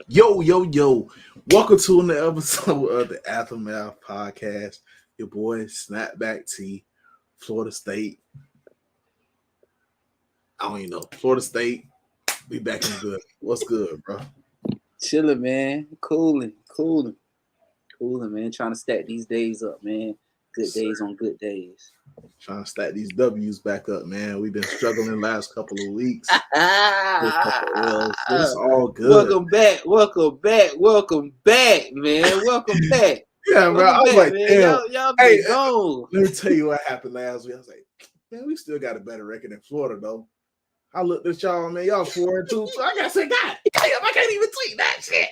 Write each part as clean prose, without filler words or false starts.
Yo, yo, yo. Welcome to another episode of the Aftermath Podcast. Your boy, Snapback T, Florida State. I don't even know. Florida State, we back in good. What's good, bro? Chilling, man. Cooling, man. Trying to stack these days up, man. Good days on good days. Trying to stack these W's back up, man. We've been struggling the last couple of weeks. With a couple of L's. It's all good. Welcome back, man. Welcome back. Yeah, bro. I was like, man. damn. Y'all been gone. Let me tell you what happened last week. I was like, man, we still got a better record than Florida, though. I looked at y'all, man. Y'all 4-2. So I gotta say, God damn, I can't even tweet that shit.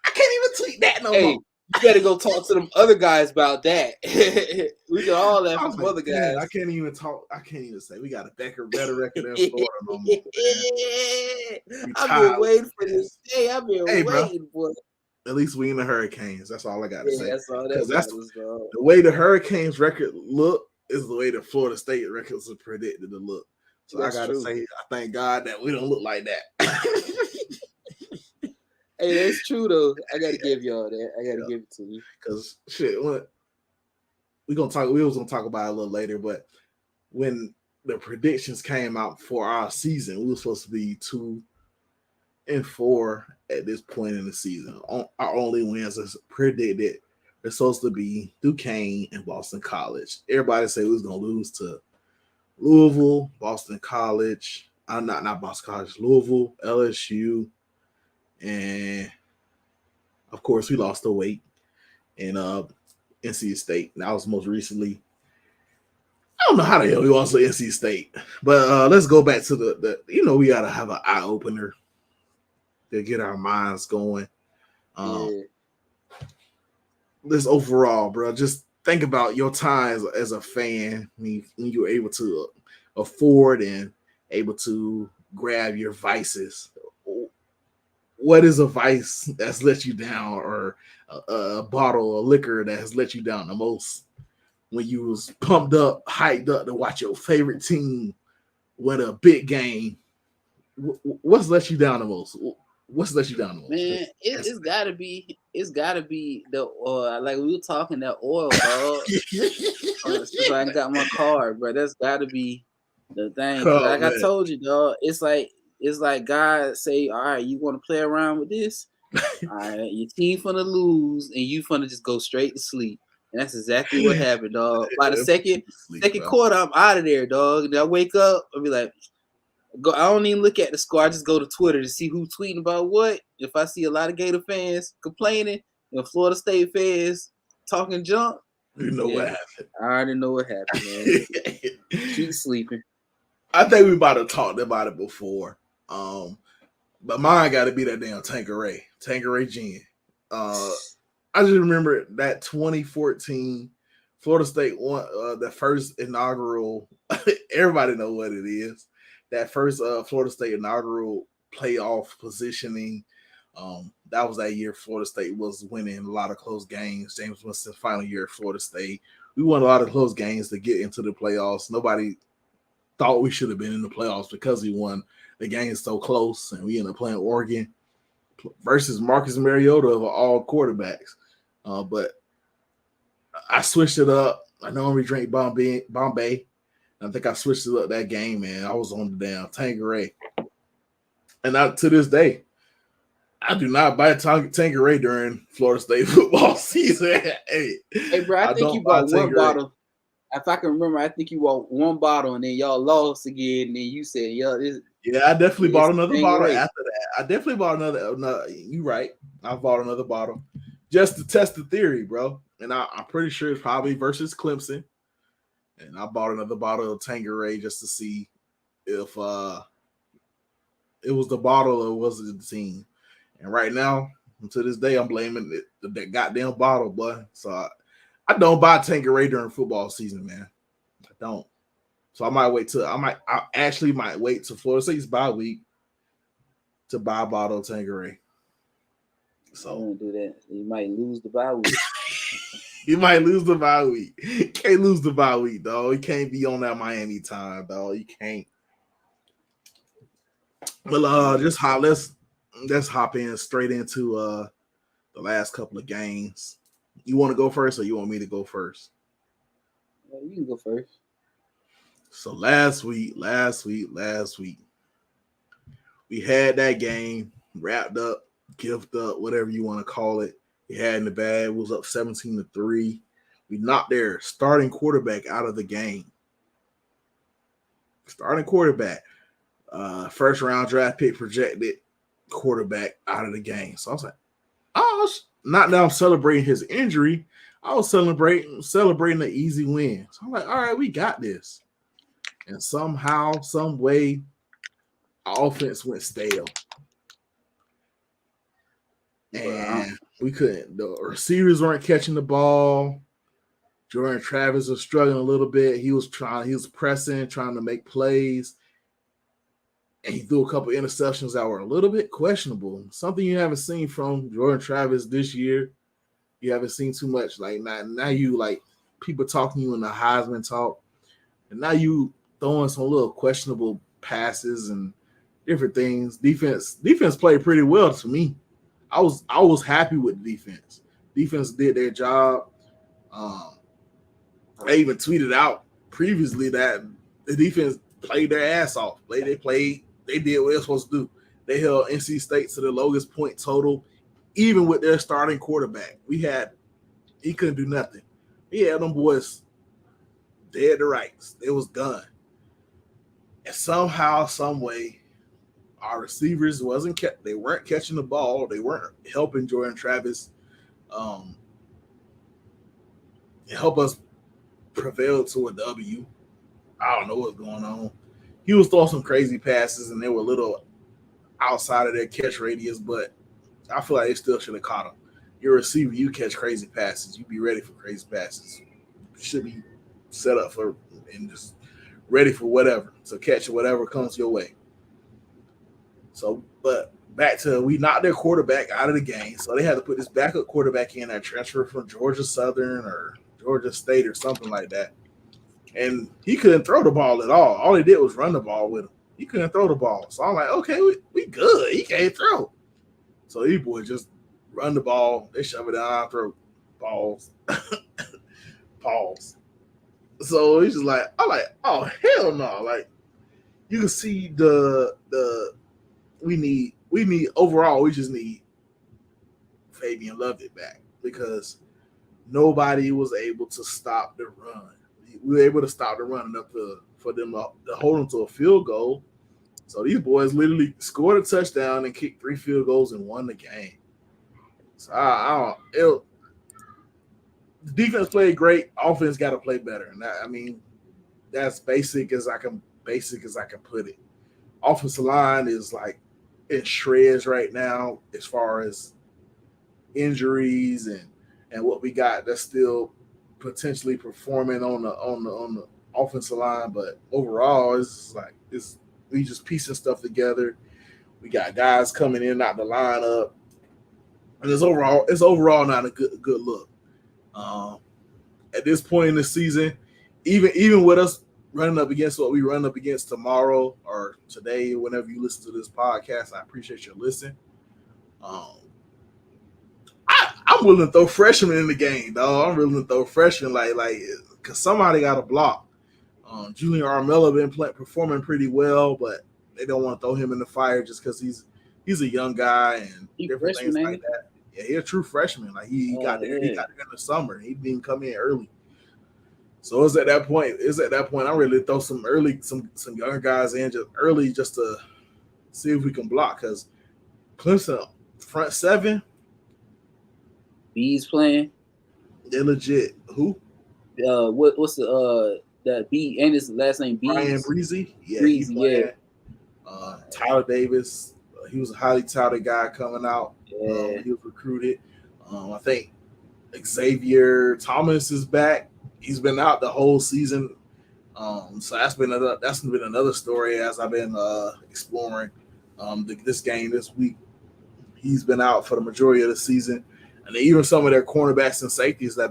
I can't even tweet that no more. You better go talk to them other guys about that. We can all laugh at some other guys. Man, I can't even talk. I can't even say we got a better record than Florida no more. I've been waiting for this day. I've been waiting for it. At least we in the Hurricanes. That's all I got to say. That's all that's the way the Hurricanes record look is the way the Florida State records are predicted to look. So that's I gotta say, I thank God that we don't look like that. Hey, that's true though. I gotta give y'all that. I gotta give it to you. Cause shit, we was gonna talk about it a little later, but when the predictions came out for our season, we were supposed to be 2-4 at this point in the season. Our only wins is predicted are supposed to be Duquesne and Boston College. Everybody said we was gonna lose to Louisville, Boston College. Not Boston College, Louisville, LSU. And of course, we lost the weight in NC State. And that was most recently. I don't know how the hell we lost to NC State, but let's go back to the. We gotta have an eye opener to get our minds going. This overall, bro, just think about your time as a fan when you were able to afford and able to grab your vices. What is a vice that's let you down, or a bottle of liquor that has let you down the most when you was pumped up, hyped up to watch your favorite team win a big game? What's let you down the most? What's let you down the most? Man, it's gotta be the like we were talking that oil, dog. So I got my card, bro. That's gotta be the thing. Like I told you, dog. It's like God say, all right, you want to play around with this? All right, your team finna lose, and you finna just go straight to sleep. And that's exactly what happened, dog. By the second quarter, I'm out of there, dog. And I wake up, I'll be like, I don't even look at the score. I just go to Twitter to see who's tweeting about what. If I see a lot of Gator fans complaining and Florida State fans talking junk, you know what happened. I already know what happened, man. Keep sleeping. I think we about to talk about it before. But mine got to be that damn Tanqueray Gin. I just remember that 2014 Florida State won the first inaugural. Everybody know what it is. That first Florida State inaugural playoff positioning. That was that year Florida State was winning a lot of close games. James Winston's final year at Florida State. We won a lot of close games to get into the playoffs. Nobody thought we should have been in the playoffs because we won the game so close, and we ended up playing Oregon versus Marcus Mariota of all quarterbacks. But I switched it up. I normally drink Bombay. I think I switched it up that game, man. I was on the damn Tanqueray. And to this day, I do not buy Tanqueray during Florida State football season. Hey, bro, I think you bought one bottle. If I can remember, I think you bought one bottle and then y'all lost again. And then you said, yeah, I definitely bought another bottle after that. I definitely bought another. You right. I bought another bottle just to test the theory, bro. And I'm pretty sure it's probably versus Clemson. And I bought another bottle of Tanqueray just to see if it was the bottle or was it the team. And right now, to this day, I'm blaming that goddamn bottle, boy. So I don't buy Tanqueray during football season, man. I don't. So I actually might wait till Florida State's bye week to buy a bottle of Tanqueray. So don't do that. You might lose the bye week. You might lose the bye week. Can't lose the bye week, dog. You can't be on that Miami time, dog. You can't. Well, just let's let's hop in straight into the last couple of games. You want to go first, or you want me to go first? You can go first. So last week, we had that game wrapped up, gift up, whatever you want to call it. We had in the bag. We was up 17-3. We knocked their starting quarterback out of the game. Starting quarterback, first round draft pick projected quarterback out of the game. So I was like, oh, not that I'm celebrating his injury. I was celebrating the easy win. So I'm like, all right, we got this. And somehow, some way, our offense went stale. And we couldn't. The receivers weren't catching the ball. Jordan Travis was struggling a little bit. He was pressing, trying to make plays. And he threw a couple interceptions that were a little bit questionable. Something you haven't seen from Jordan Travis this year. You haven't seen too much. Like now you like people talking to you in the Heisman talk. And now you throwing some little questionable passes and different things. Defense played pretty well to me. I was happy with the defense. Defense did their job. I even tweeted out previously that the defense played their ass off. They did what they were supposed to do. They held NC State to the lowest point total, even with their starting quarterback. He couldn't do nothing. He had them boys dead to rights. It was done. And somehow, some way, our receivers they weren't catching the ball. They weren't helping Jordan Travis help us prevail to a W. I don't know what's going on. He was throwing some crazy passes, and they were a little outside of their catch radius, but I feel like they still should have caught him. You're a receiver, you catch crazy passes. You be ready for crazy passes. You should be set up for and just ready for whatever. So catch whatever comes your way. So, but back to we knocked their quarterback out of the game, so they had to put this backup quarterback in that transfer from Georgia Southern or Georgia State or something like that. And he couldn't throw the ball at all. All he did was run the ball with him. He couldn't throw the ball. So I'm like, okay, we good. He can't throw. So these boys just run the ball. They shove it down our throat. Balls. Pause. So he's just like, I'm like, oh, hell no. Like, you can see we need overall, we just need Fabian Lovett back because nobody was able to stop the run. We were able to stop the run enough for them to hold them to a field goal. So these boys literally scored a touchdown and kicked 3 field goals and won the game. So the defense played great. Offense got to play better, and that's basic as I can put it. Offensive line is like in shreds right now as far as injuries and what we got that's still potentially performing on the offensive line, but overall we just piecing stuff together. We got guys coming in out the lineup, and it's overall not a good look. At this point in the season, even with us running up against what we run up against tomorrow or today, whenever you listen to this podcast, I appreciate your listen. I'm willing to throw freshmen in the game, dog. I'm willing to throw freshmen like because somebody got a block. Julian Armella been performing pretty well, but they don't want to throw him in the fire just because he's a young guy and different things like that. Yeah, he's a true freshman. Like he got there in the summer. He didn't come in early. So it's at that point I really throw some young guys in just early just to see if we can block because Clemson front seven. B's playing. They're legit. Who? What's the that B and his last name B? Brian Breezy. Yeah, Breezy, yeah. Tyler Davis. He was a highly touted guy coming out. Yeah. He was recruited. I think Xavier Thomas is back. He's been out the whole season. So that's been another story as I've been exploring this game this week. He's been out for the majority of the season, and even some of their cornerbacks and safeties that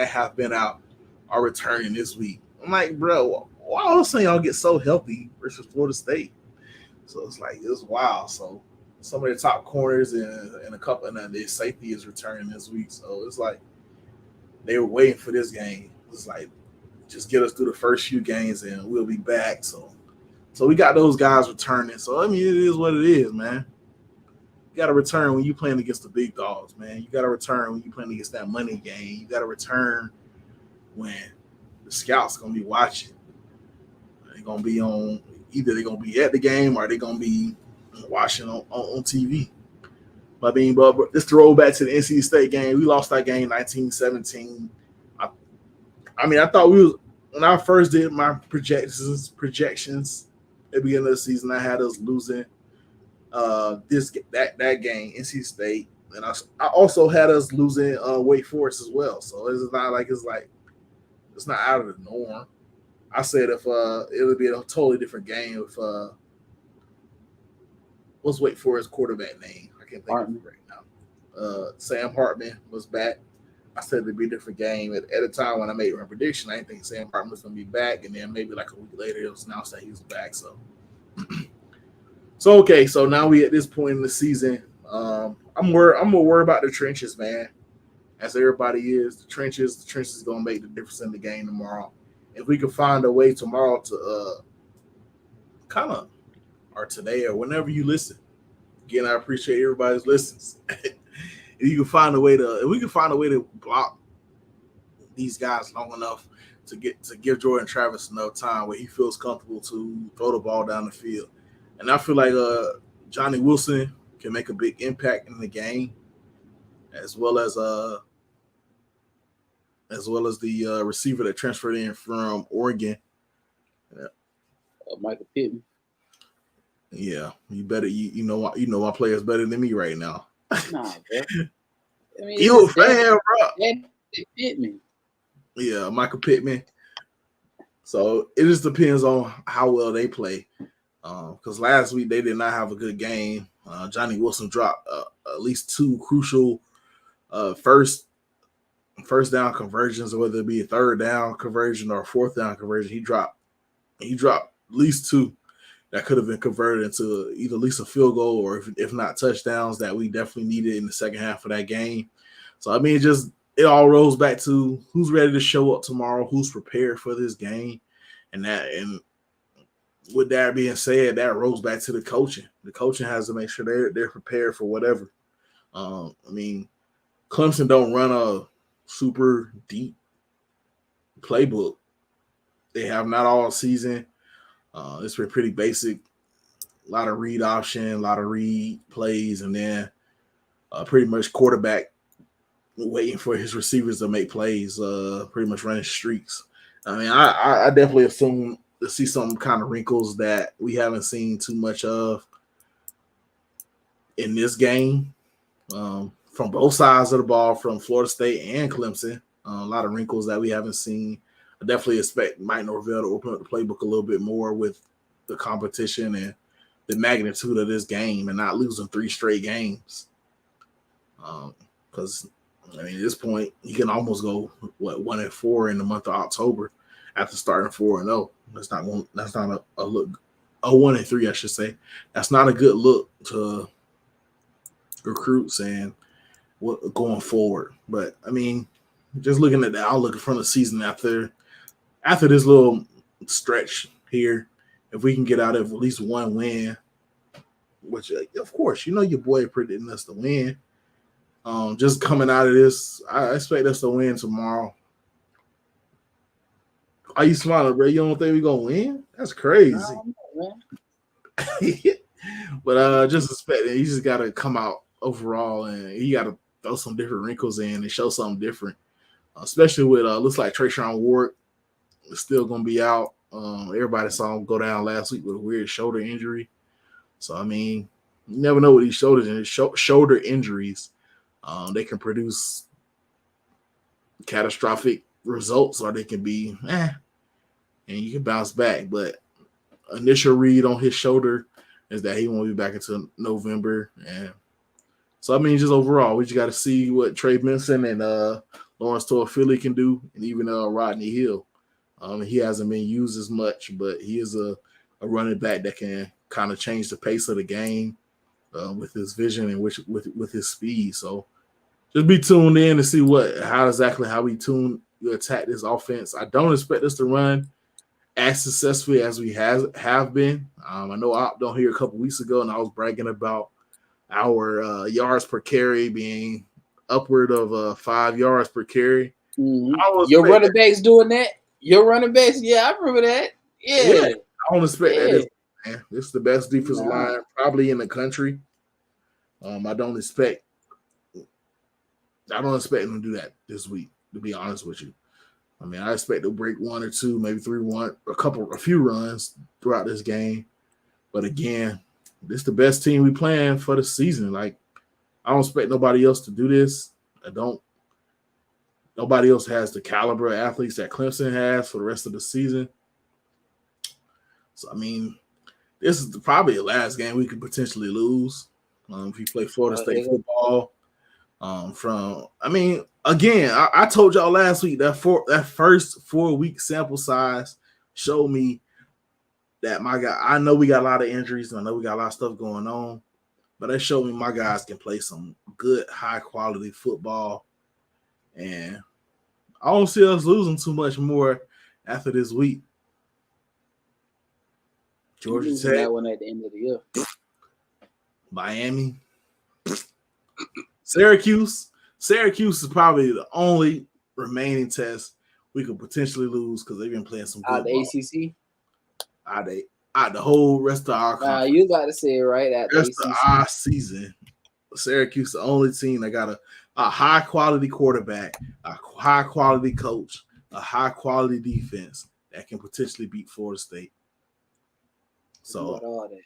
have been out are returning this week. I'm like, bro, why all of a sudden y'all get so healthy versus Florida State? So it's like it's wild. So some of the top corners and a couple and their safety is returning this week. So it's like they were waiting for this game. It's like just get us through the first few games and we'll be back. So we got those guys returning. So I mean it is what it is, man. You got to return when you playing against the big dogs, man. You got to return when you playing against that money game. You got to return when the scouts gonna be watching. They're gonna be on either they're gonna be at the game or they're gonna be watching on TV. But I mean, but let's throw back to the NC State game. We lost that game 19-17. I mean, I thought we was when I first did my projections at the beginning of the season, I had us losing that game, NC State, and I also had us losing Wake Forest as well. So it's not like it's not out of the norm. I said if it would be a totally different game if what's Wake Forest quarterback name? I can't think of it right now. Sam Hartman was back. I said it'd be a different game. At the time when I made my prediction, I didn't think Sam Hartman was gonna be back, and then maybe like a week later it was announced that he was back. So okay, so now we at this point in the season. I'm gonna worry about the trenches, man. As everybody is, the trenches gonna make the difference in the game tomorrow. If we can find a way tomorrow to kind of or today or whenever you listen. Again, I appreciate everybody's listens. If we can find a way to block these guys long enough to give Jordan Travis enough time where he feels comfortable to throw the ball down the field. And I feel like Johnny Wilson can make a big impact in the game, as well as the receiver that transferred in from Oregon, Michael Pittman. Yeah, you better you know my players better than me right now. Nah, bro. I mean, you a fan, bro? Pittman. Yeah, Michael Pittman. So it just depends on how well they play. Because last week they did not have a good game. Johnny Wilson dropped at least two crucial first down conversions, whether it be a third down conversion or a fourth down conversion. He dropped at least two that could have been converted into either at least a field goal or if not touchdowns that we definitely needed in the second half of that game. So I mean, it all rolls back to who's ready to show up tomorrow, who's prepared for this game, and with that being said, that rolls back to the coaching. The coaching has to make sure they're prepared for whatever. I mean, Clemson don't run a super deep playbook. They have not all season. It's been pretty basic. A lot of read option, a lot of read plays, and then pretty much quarterback waiting for his receivers to make plays, pretty much running streaks. I mean, I definitely assume to see some kind of wrinkles that we haven't seen too much of in this game from both sides of the ball, from Florida State and Clemson. A lot of wrinkles that we haven't seen. I definitely expect Mike Norvell to open up the playbook a little bit more with the competition and the magnitude of this game and not losing 3 straight games. Because, I mean, at this point, you can almost go, 1-4 in the month of October after starting 4-0. That's not a look. 1-3, I should say. That's not a good look to recruits and going forward. But, I mean, just looking at the outlook from the season after this little stretch here, if we can get out of at least one win, which of course your boy predicting us to win. Just coming out of this, I expect us to win tomorrow. Are you smiling, bro? You don't think we're gonna win? That's crazy. But just expect it. You just gotta come out overall, and you gotta throw some different wrinkles in and show something different. Especially with looks like Trayshawn Ward is still gonna be out. Everybody saw him go down last week with a weird shoulder injury. So I mean, you never know with these shoulder injuries. They can produce catastrophic results, or they can be and you can bounce back. But initial read on his shoulder is that he won't be back until November. And so I mean, just overall, we just got to see what Trey Benson and Lawrence Toafili can do, and even Rodney Hill. He hasn't been used as much, but he is a running back that can kind of change the pace of the game with his vision and with his speed. So just be tuned in to see how we attack this offense. I don't expect us to run as successfully as we have been. I know I opted on here a couple weeks ago, and I was bragging about our yards per carry being upward of 5 yards per carry. Mm-hmm. Your running backs doing that? Your running backs? Yeah, I remember that. Yeah. I don't expect that. Man. This is the best defensive line probably in the country. I don't expect them to do that this week, to be honest with you. I mean, I expect to break 1 or 2, maybe 3, a few runs throughout this game. But again, this is the best team we playing for the season. Like, I don't expect nobody else to do this. Nobody else has the caliber of athletes that Clemson has for the rest of the season. So, I mean, this is probably the last game we could potentially lose if we play Florida State football. Again, I told y'all last week that first 4-week sample size showed me that my guy. I know we got a lot of injuries, and I know we got a lot of stuff going on, but that showed me my guys can play some good, high quality football, and I don't see us losing too much more after this week. Georgia Tech, that one at the end of the year. Miami, Syracuse. Syracuse is probably the only remaining test we could potentially lose because they've been playing some good the ball. ACC? Out the whole rest of our conference. You got to say it right at the rest of our season. Syracuse the only team that got a high quality quarterback, a high quality coach, a high quality defense that can potentially beat Florida State. So all that.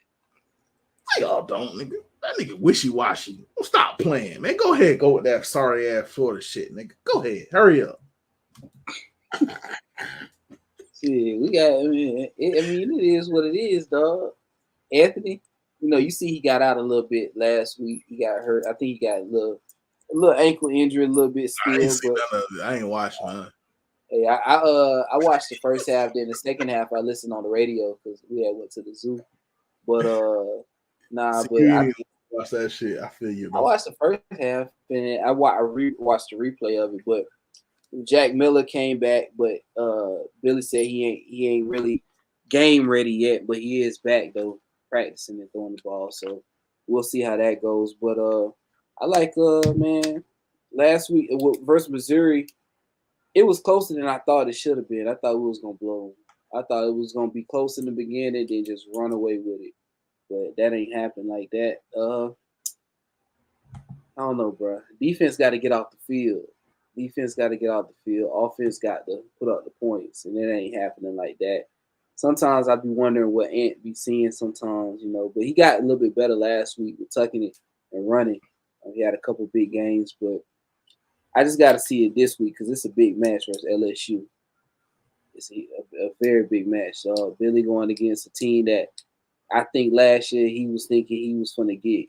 Y'all don't, nigga. That nigga wishy-washy. Stop playing, man. Go ahead, go with that sorry-ass Florida shit, nigga. Go ahead. Hurry up. See, it is what it is, dog. Anthony, you see he got out a little bit last week. He got hurt. I think he got a little ankle injury, a little bit still. I ain't watching none. Hey, I watched the first half. Then the second half, I listened on the radio because we had went to the zoo. But I watch that shit. I feel you. Bro. I watched the first half, and I watched the replay of it. But Jack Miller came back, but Billy said he ain't really game ready yet, but he is back though, practicing and throwing the ball. So we'll see how that goes. But I like man, last week versus Missouri, it was closer than I thought it should have been. I thought we was gonna blow. I thought it was gonna be close in the beginning, then just run away with it. But that ain't happened like that. I don't know, bro. Defense got to get off the field. Offense got to put up the points, and it ain't happening like that. Sometimes I be wondering what Ant be seeing sometimes, but he got a little bit better last week with tucking it and running. He had a couple big games, but I just got to see it this week because it's a big match versus LSU. It's a very big match. Billy going against a team that I think last year he was thinking he was going to get.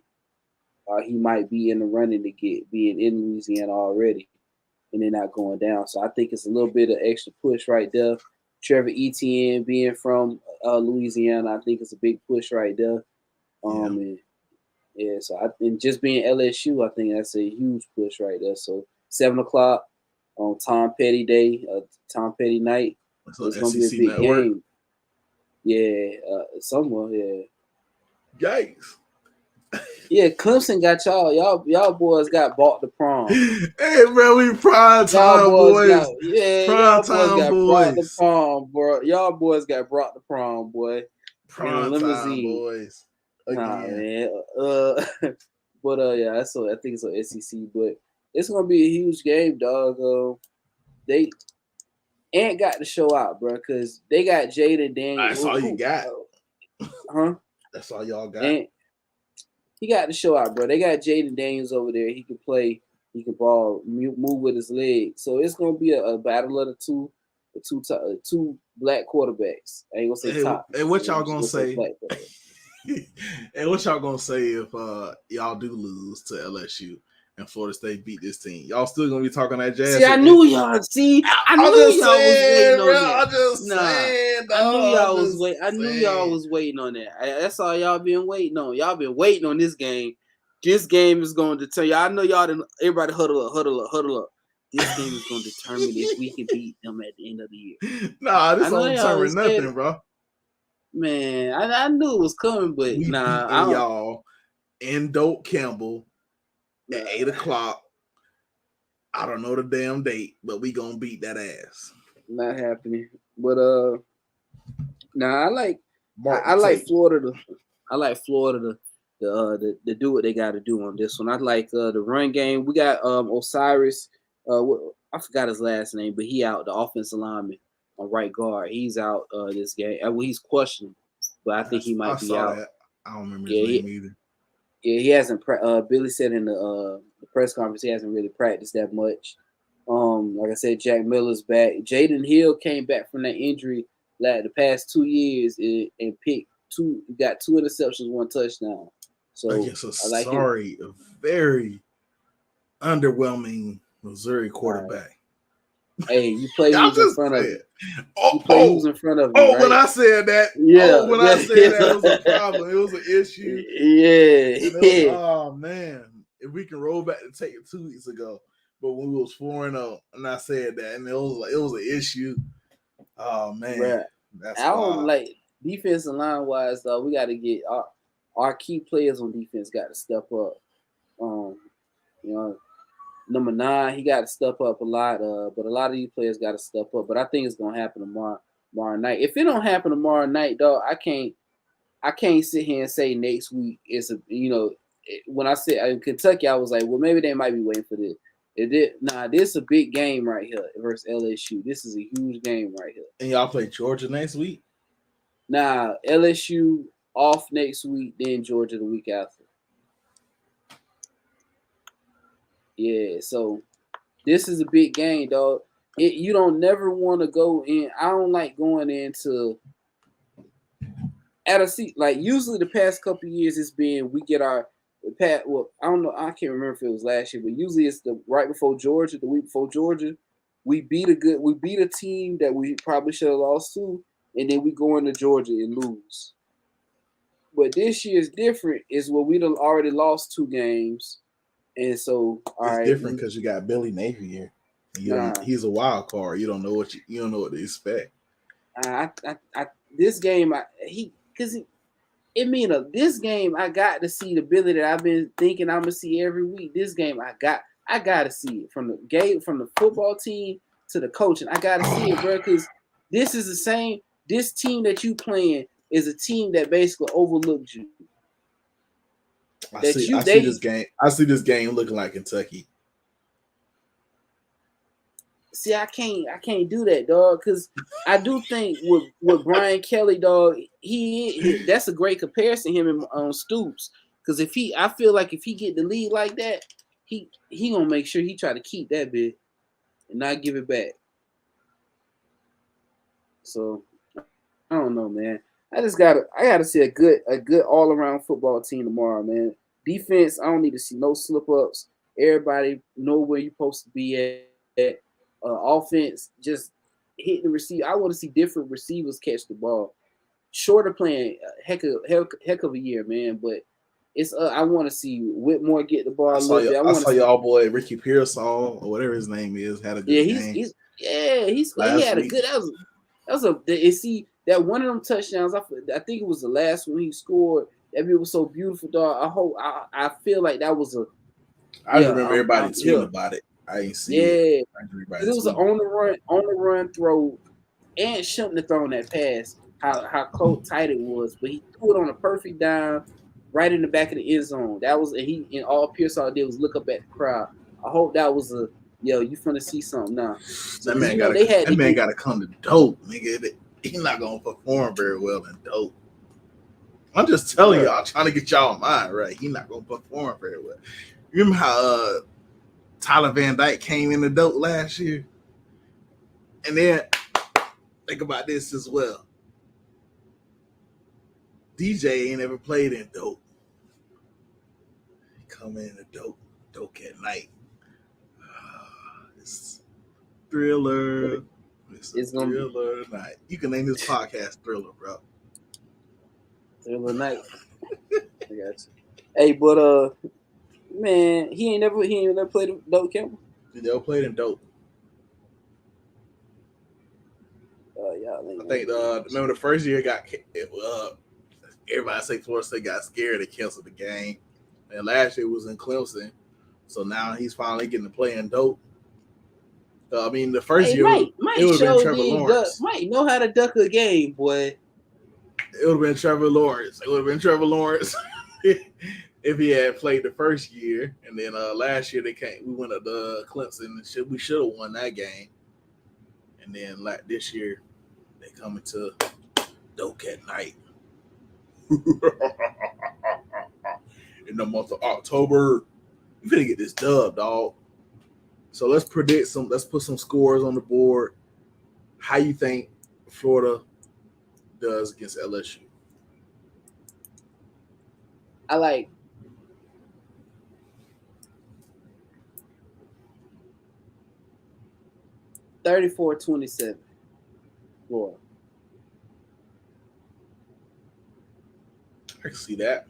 He might be in the running to get, being in Louisiana already, and they're not going down. So I think it's a little bit of extra push right there. Trevor Etienne being from Louisiana, I think it's a big push right there. And just being LSU, I think that's a huge push right there. So 7:00 on Tom Petty Day, Tom Petty night. So it's gonna be a big game. Yeah, somewhere. Yeah. Yikes. Yeah, Clemson got y'all. Y'all boys got bought to prom. Hey, bro, we prime time boys. Y'all boys got brought to prom, bro. Y'all boys got brought to prom, boy. Prime time boys. Again. Nah, man. But yeah, I think it's on SEC, but it's gonna be a huge game, dog. They ain't got to show out, bro, because they got Jaden Daniels. That's all you got. Huh? That's all y'all got. And he got to show out, bro. They got Jaden Daniels over there. He can play. He can ball, move with his legs. So it's gonna be a battle of the two black quarterbacks. I ain't gonna say top. And what y'all gonna say? And what y'all gonna say if y'all do lose to LSU? and Florida State beat this team. Y'all still gonna be talking that jazz? See, I knew y'all. See, I knew y'all was waiting on that. I'm just saying, dog. I knew y'all was waiting. I knew y'all was waiting on that. That's all y'all been waiting on. Y'all been waiting on this game. This game is going to determine. Y'all know y'all didn't. Everybody huddle up. This game is going to determine if we can beat them at the end of the year. Nah, this don't determine nothing, bro. Man, I knew it was coming, but we beating y'all in Doak Campbell at 8:00. I don't know the damn date, but we gonna beat that ass. Not happening. But I like Florida. I like Florida to do what they got to do on this one. I like the run game. We got Osiris. I forgot his last name, but he out, the offensive lineman on right guard. He's out this game. He's questioning, but I think he might be out. That. I don't remember his name either. Yeah, he hasn't. Billy said in the press conference he hasn't really practiced that much. Like I said, Jack Miller's back. Jaden Hill came back from that injury the past 2 years and got 2 interceptions, 1 touchdown. So I like a very underwhelming Missouri quarterback. Hey, you play who's in front of you. Who's in front of you. Oh, right? When I said that, I said that was a problem. It was an issue. Yeah. Oh man, if we can roll back to take it 2 weeks ago, but when we was 4-0, and I said that, and it was an issue. Oh man, right. I don't like defensive line wise though. We got to get our key players on defense got to step up. Number 9, he got to step up a lot. But a lot of these players got to step up. But I think it's gonna happen tomorrow night. If it don't happen tomorrow night, dog, I can't sit here and say next week is when I said in Kentucky, I was like, well, maybe they might be waiting for this. This is a big game right here versus LSU. This is a huge game right here. And y'all play Georgia next week? Nah, LSU off next week, then Georgia the week after. Yeah, so this is a big game, dog. You don't never want to go in. I don't like going into at a seat. Like usually the past couple of years, it's been we get our well, I don't know. I can't remember if it was last year, but usually it's the right before Georgia, the week before Georgia. We beat a team that we probably should have lost to, and then we go into Georgia and lose. But this year is different. Is where we done already lost 2 games. And so, it's different because you got Billy Napier. He's a wild card. You don't know what to expect. This game, this game I got to see the Billy that I've been thinking I'm gonna see every week. This game I got to see it from the football team to the coaching. I got to see it, bro, because this is the same. This team that you playing is a team that basically overlooked you. I see this game looking like Kentucky. See, I can't do that, dog, because I do think with Brian Kelly, dog, that's a great comparison, him and Stoops. Because I feel like if he get the lead like that, he gonna make sure he try to keep that bit and not give it back. So I don't know, man. I gotta see a good all around football team tomorrow, man. Defense, I don't need to see no slip ups. Everybody know where you're supposed to be at. Offense, just hit the receiver. I want to see different receivers catch the ball. Shorter playing, heck of a year, man. But it's I want to see Whitmore get the ball a little bit. I saw y'all boy Ricky Pearsall or whatever his name is had a good game. He had a good. That one of them touchdowns. I think it was the last one he scored. That bit was so beautiful, dog. I feel like that was a. I remember everybody tweeting about it. I ain't see it. It was an on the run throw, and shouldn't have thrown that pass. How close tight it was, but he threw it on a perfect dime, right in the back of the end zone. That was and all Pearsall did was look up at the crowd. I hope that was you finna see something now. That man got to come to dope, nigga. He's not gonna perform very well in dope. I'm just telling y'all, trying to get y'all mind right. He's not gonna perform very well. Remember how Tyler Van Dyke came in the dope last year? And then think about this as well. DJ ain't ever played in dope. He come in the dope. Doke at night. It's thriller. It's gonna be thriller night. You can name this podcast Thriller, bro. thriller night. I got you. Hey, but man, he ain't never played Dope Campbell. They all played in Dope. I think remember the first year everybody say Florida State got scared. They canceled the game. And last year was in Clemson. So now he's finally getting to play in Dope. I mean, the first year Mike it would have been Trevor Lawrence. Mike know how to duck a game, boy. It would have been Trevor Lawrence. It would have been Trevor Lawrence if he had played the first year. And then last year we went up to Clemson and we should have won that game. And then like this year they come into Doke at night. In the month of October. We finna get this dub, dog. So let's put some scores on the board. How you think Florida does against LSU? I like 34-27. Florida. I can see that.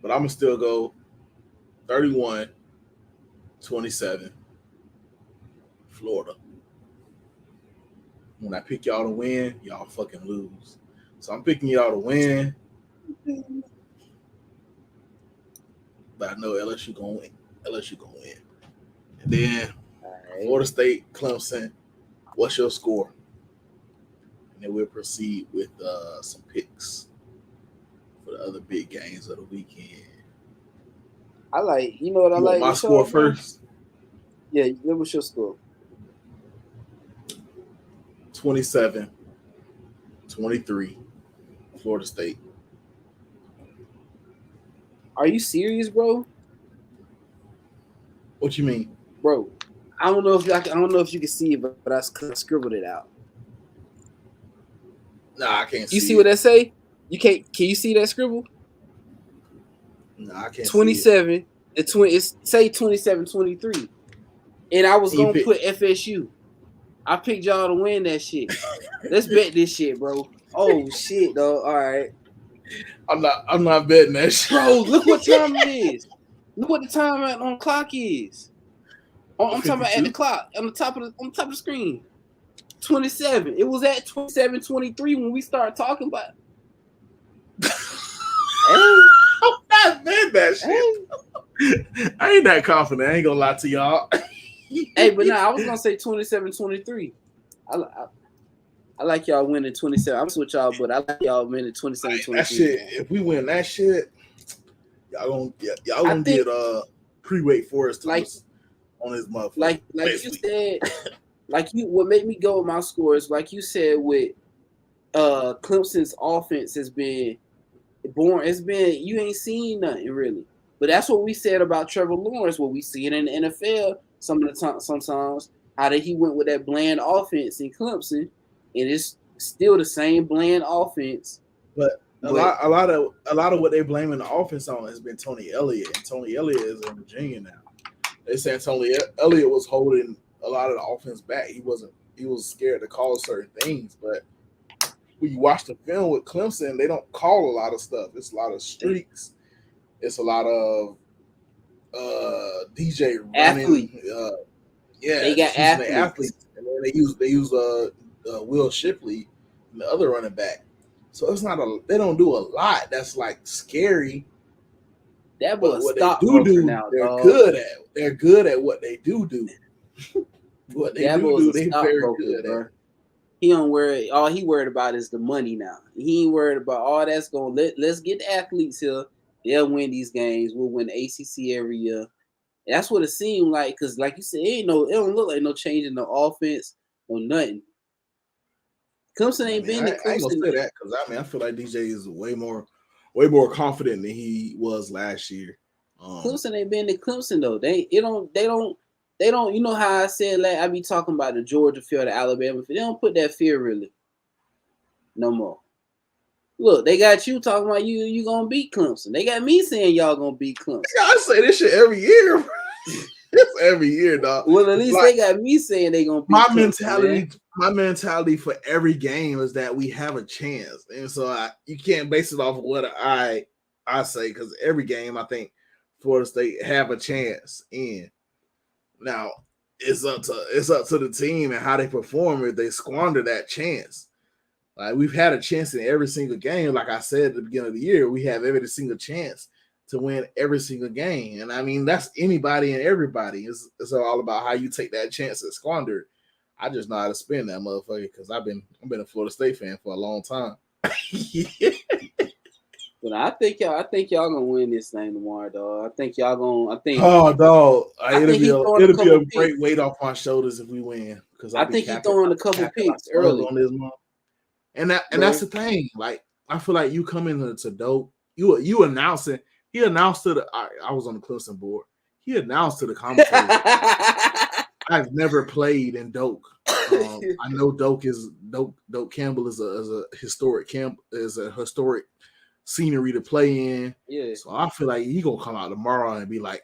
But I'm going to still go 31-27 Florida. When I pick y'all to win, y'all fucking lose. So I'm picking y'all to win. But I know LSU going to win. And then Florida State, Clemson, what's your score? And then we'll proceed with some picks for the other big games of the weekend. I like, you know what I like? My score first? Yeah, what was your score? 27-23, Florida State. Are you serious, bro? What you mean, bro? I don't know if you can see it, but I scribbled it out. Nah, I can't see. You see what that say? You can't. Can you see that scribble? No, I can't. 27. It's say 27-23, and I was gonna put FSU. I picked y'all to win that shit. Let's bet this shit, bro. Oh shit, though. All right. I'm not betting that shit, bro. Look what time it is. Look what the time on the clock is. I'm talking about at the clock on the top of the screen. 27. It was at 27-23 when we started talking about it. Hey, I'm not betting that shit. Hey. I ain't that confident. I ain't gonna lie to y'all. Hey, but I was gonna say 27-23. I like y'all winning 27. I'm with y'all, but I like y'all winning 27-23. That shit. If we win that shit, y'all gonna get pre-Wake Forest on his motherfucker. Like basically. You said, what made me go with my scores, like you said, with Clemson's offense has been boring. It's been, you ain't seen nothing really. But that's what we said about Trevor Lawrence. What we see it in the NFL sometimes, how that he went with that bland offense in Clemson, and it's still the same bland offense. But a lot of what they blaming the offense on has been Tony Elliott, and Tony Elliott is in Virginia now. They saying Tony Elliott was holding a lot of the offense back. He was scared to call certain things, but when you watch the film with Clemson, they don't call a lot of stuff. It's a lot of streaks. It's a lot of DJ running. They got athletes. And then they use Will Shipley and the other running back. So it's not they don't do a lot that's like scary. That was what they do now, they're dog. Good at. They're good at what they do. What they do, they very good at. He don't worry. All he worried about is the money now. He ain't worried about all that's going. Let's get the athletes here. They'll win these games. We'll win the ACC every year. And that's what it seemed like. Because, like you said, it don't look like no change in the offense or nothing. Clemson ain't been the Clemson. I ain't gonna say that because I feel like DJ is way more confident than he was last year. Clemson ain't been the Clemson though. They don't. You know how I said like I be talking about the Georgia fear, the Alabama fear. They don't put that fear really no more. Look, they got you talking about you gonna beat Clemson. They got me saying y'all gonna beat Clemson. I say this shit every year. It's every year, dog. Well, at least like, they got me saying they gonna beat Clemson, my mentality for every game is that we have a chance, and so you can't base it off of what I say, because every game I think Florida State have a chance in. Now it's up to the team and how they perform if they squander that chance. Like, we've had a chance in every single game. Like I said at the beginning of the year, we have every single chance to win every single game. And I mean, that's anybody and everybody. It's all about how you take that chance and squander it. I just know how to spin that motherfucker, because I've been a Florida State fan for a long time. But I think y'all gonna win this thing tomorrow, dog. I think y'all gonna. Oh, dog, it'll be a great picks. weight off my shoulders if we win. Because I think he's throwing a couple picks early on this month. And that's the thing. Like, I feel like you come into Doak, you announcing. He announced to the. I was on the Clemson board. He announced to the commentators, I've never played in Doak. I know Doak Campbell is a historic camp, is a historic scenery to play in. Yeah. So I feel like he gonna come out tomorrow and be like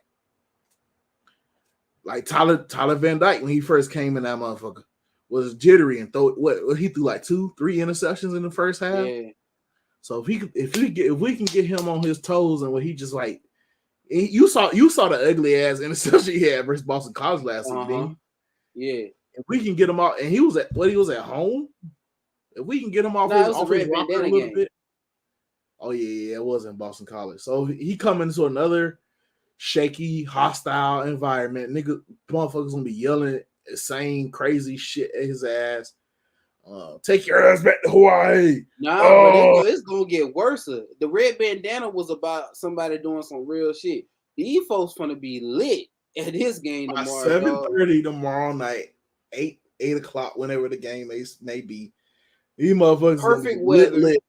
Tyler Van Dyke when he first came in, that motherfucker was jittery and he threw like 2-3 interceptions in the first half. Yeah. So if we can get him on his toes, and what he just like, you saw the ugly ass interception he had versus Boston College last week, didn't you? Yeah. If we can get him out, and he was at home. If we can get him off his rocker a little bit. Oh yeah, it was in Boston College. So he coming into another shaky, hostile environment. Motherfuckers gonna be yelling, saying crazy shit at his ass. Take your ass back to Hawaii. But it's gonna get worse. The red bandana was about somebody doing some real shit. These folks gonna be lit at this game tomorrow. 7:30 tomorrow night, 8 o'clock, whenever the game may be. These motherfuckers perfect weather. Lit.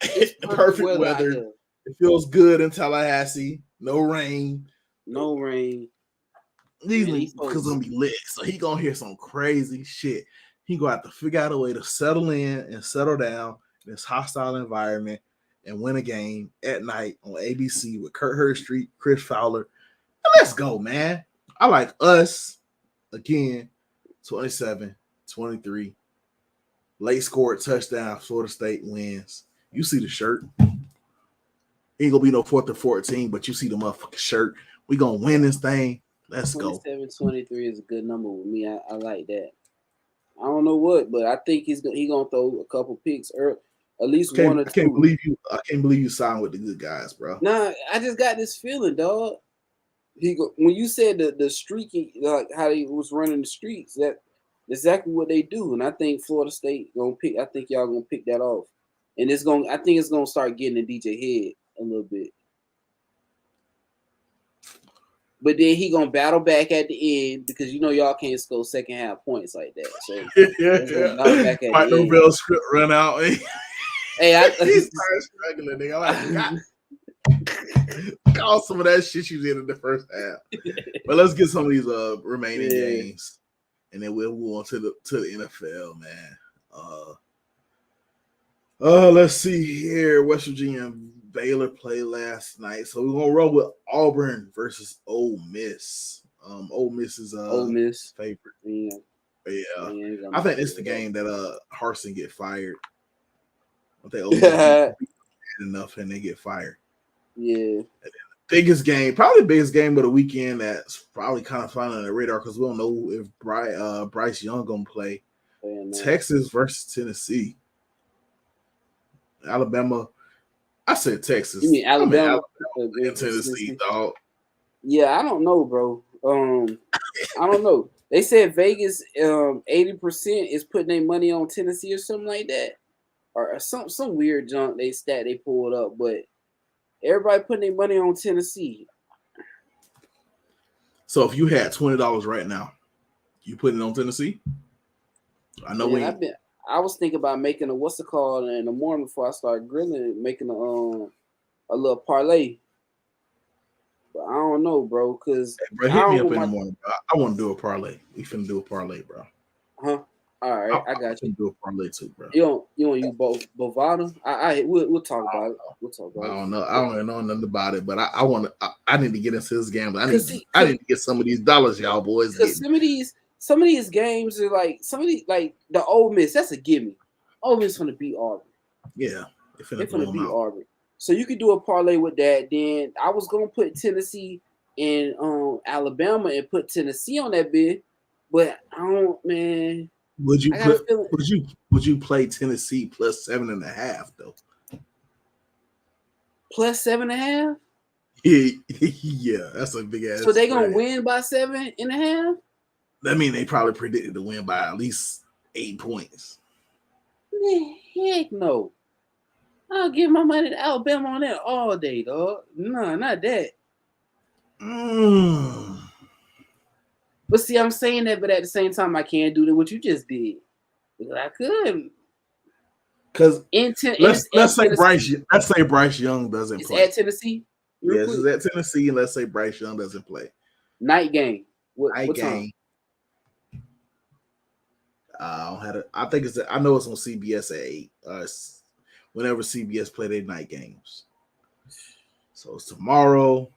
It's perfect weather. It feels good in Tallahassee. No rain. These folks gonna be lit. So he gonna hear some crazy shit. He gonna have to figure out a way to settle in and settle down in this hostile environment and win a game at night on ABC with Kurt Hurstreet, Chris Fowler. And let's go, man. I like us again. 27-23. Late scored touchdown. Florida State wins. You see the shirt. Ain't gonna be no 4th and 14, but you see the motherfucking shirt. We gonna win this thing. Let's go. 27-23 is a good number with me. I like that. I don't know what, but I think he's gonna throw a couple picks early, at least one or two. I can't believe you signed with the good guys, bro. Nah, I just got this feeling, dog. When you said the streaky, like how he was running the streets, that exactly what they do, and I think Florida State gonna pick. I think y'all gonna pick that off, and I think it's gonna start getting in DJ head a little bit. But then he gonna battle back at the end, because y'all can't score second half points like that. So back at Mike Norvell's script run out. He started struggling, nigga. Call some of that shit you did in the first half. But let's get some of these remaining games, and then we'll move on to the NFL, man. Let's see here. West Virginia and Baylor played last night, so we're gonna roll with Auburn versus Ole Miss. Ole Miss is favorite. Yeah. I think it's the game that Harsin get fired. I think Ole Miss enough and they get fired. Yeah. Biggest game, probably the biggest game of the weekend that's probably kind of flying on the radar, because we don't know if Bryce Young gonna play. Texas versus Tennessee. Alabama. I said Texas. You mean Alabama and Tennessee, dog. Yeah, I don't know, bro. I don't know. They said Vegas 80% is putting their money on Tennessee or something like that, or some weird junk they pulled up, but everybody putting their money on Tennessee. So if you had $20 right now, you putting it on Tennessee? I know I was thinking about making a what's it called in the morning before I start grilling, making a little parlay. But I don't know, bro, because hit me up in the morning, bro. I want to do a parlay. We finna do a parlay, bro. Huh? All right, I got you. Do a parlay too, bro. You don't use Bovada? We'll talk about it. We'll talk about it. I don't know. I don't know nothing about it, but I need to get into this gambling. I need to get some of these dollars y'all boys getting. Some of these games are like like the Ole Miss. That's a gimme. Ole Miss gonna beat Auburn. Yeah, they're gonna beat Auburn. So you could do a parlay with that. Then I was gonna put Tennessee and Alabama and put Tennessee on that bid, but I don't, man. Would you play Tennessee plus 7.5 though? Plus 7.5? Yeah, that's a big ass. So they gonna win by 7.5? That mean they probably predicted to win by at least 8 points. Heck no. I'll give my money to Alabama on that all day, dog. No, not that. But see, I'm saying that, but at the same time, I can't do what you just did. Because I could. Because let's say Bryce Young doesn't play. At Tennessee? Yes, it's at Tennessee, and let's say Bryce Young doesn't play. Night game. What game. Time? I think I know it's on CBS at 8. Whenever CBS play their night games. So it's tomorrow.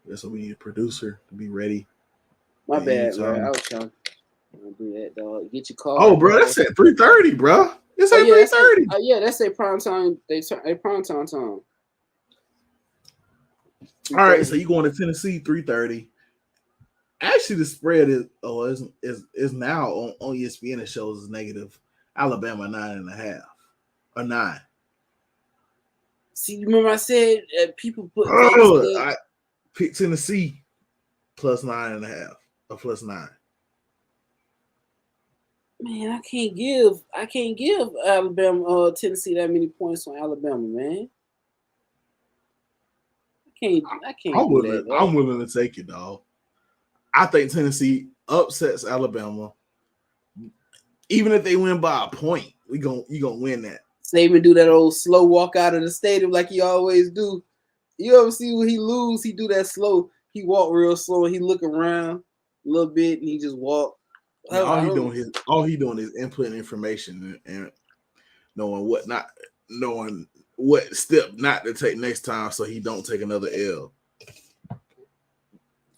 That's what we need a producer to be ready. My bad, man. I was trying to do that, dog. Get your call. Oh, bro, that's at 3:30, bro. It's at 3:30. Yeah, that's a prime time. They prime time. All right, so you going to Tennessee 3:30. Actually, the spread is now on ESPN. It shows is negative. Alabama 9.5 or 9. See, remember I said people put. I picked Tennessee plus 9.5 or plus 9. Man, I can't give Alabama Tennessee that many points on Alabama, man. I can't. I'm willing to take it, dog. I think Tennessee upsets Alabama. Even if they win by a point, you gonna win that. Saban do that old slow walk out of the stadium like he always do. You ever see when he lose, he do that slow. He walk real slow and he look around a little bit and he just walk. Yeah, all he doing is inputting information and knowing what step not to take next time so he don't take another L.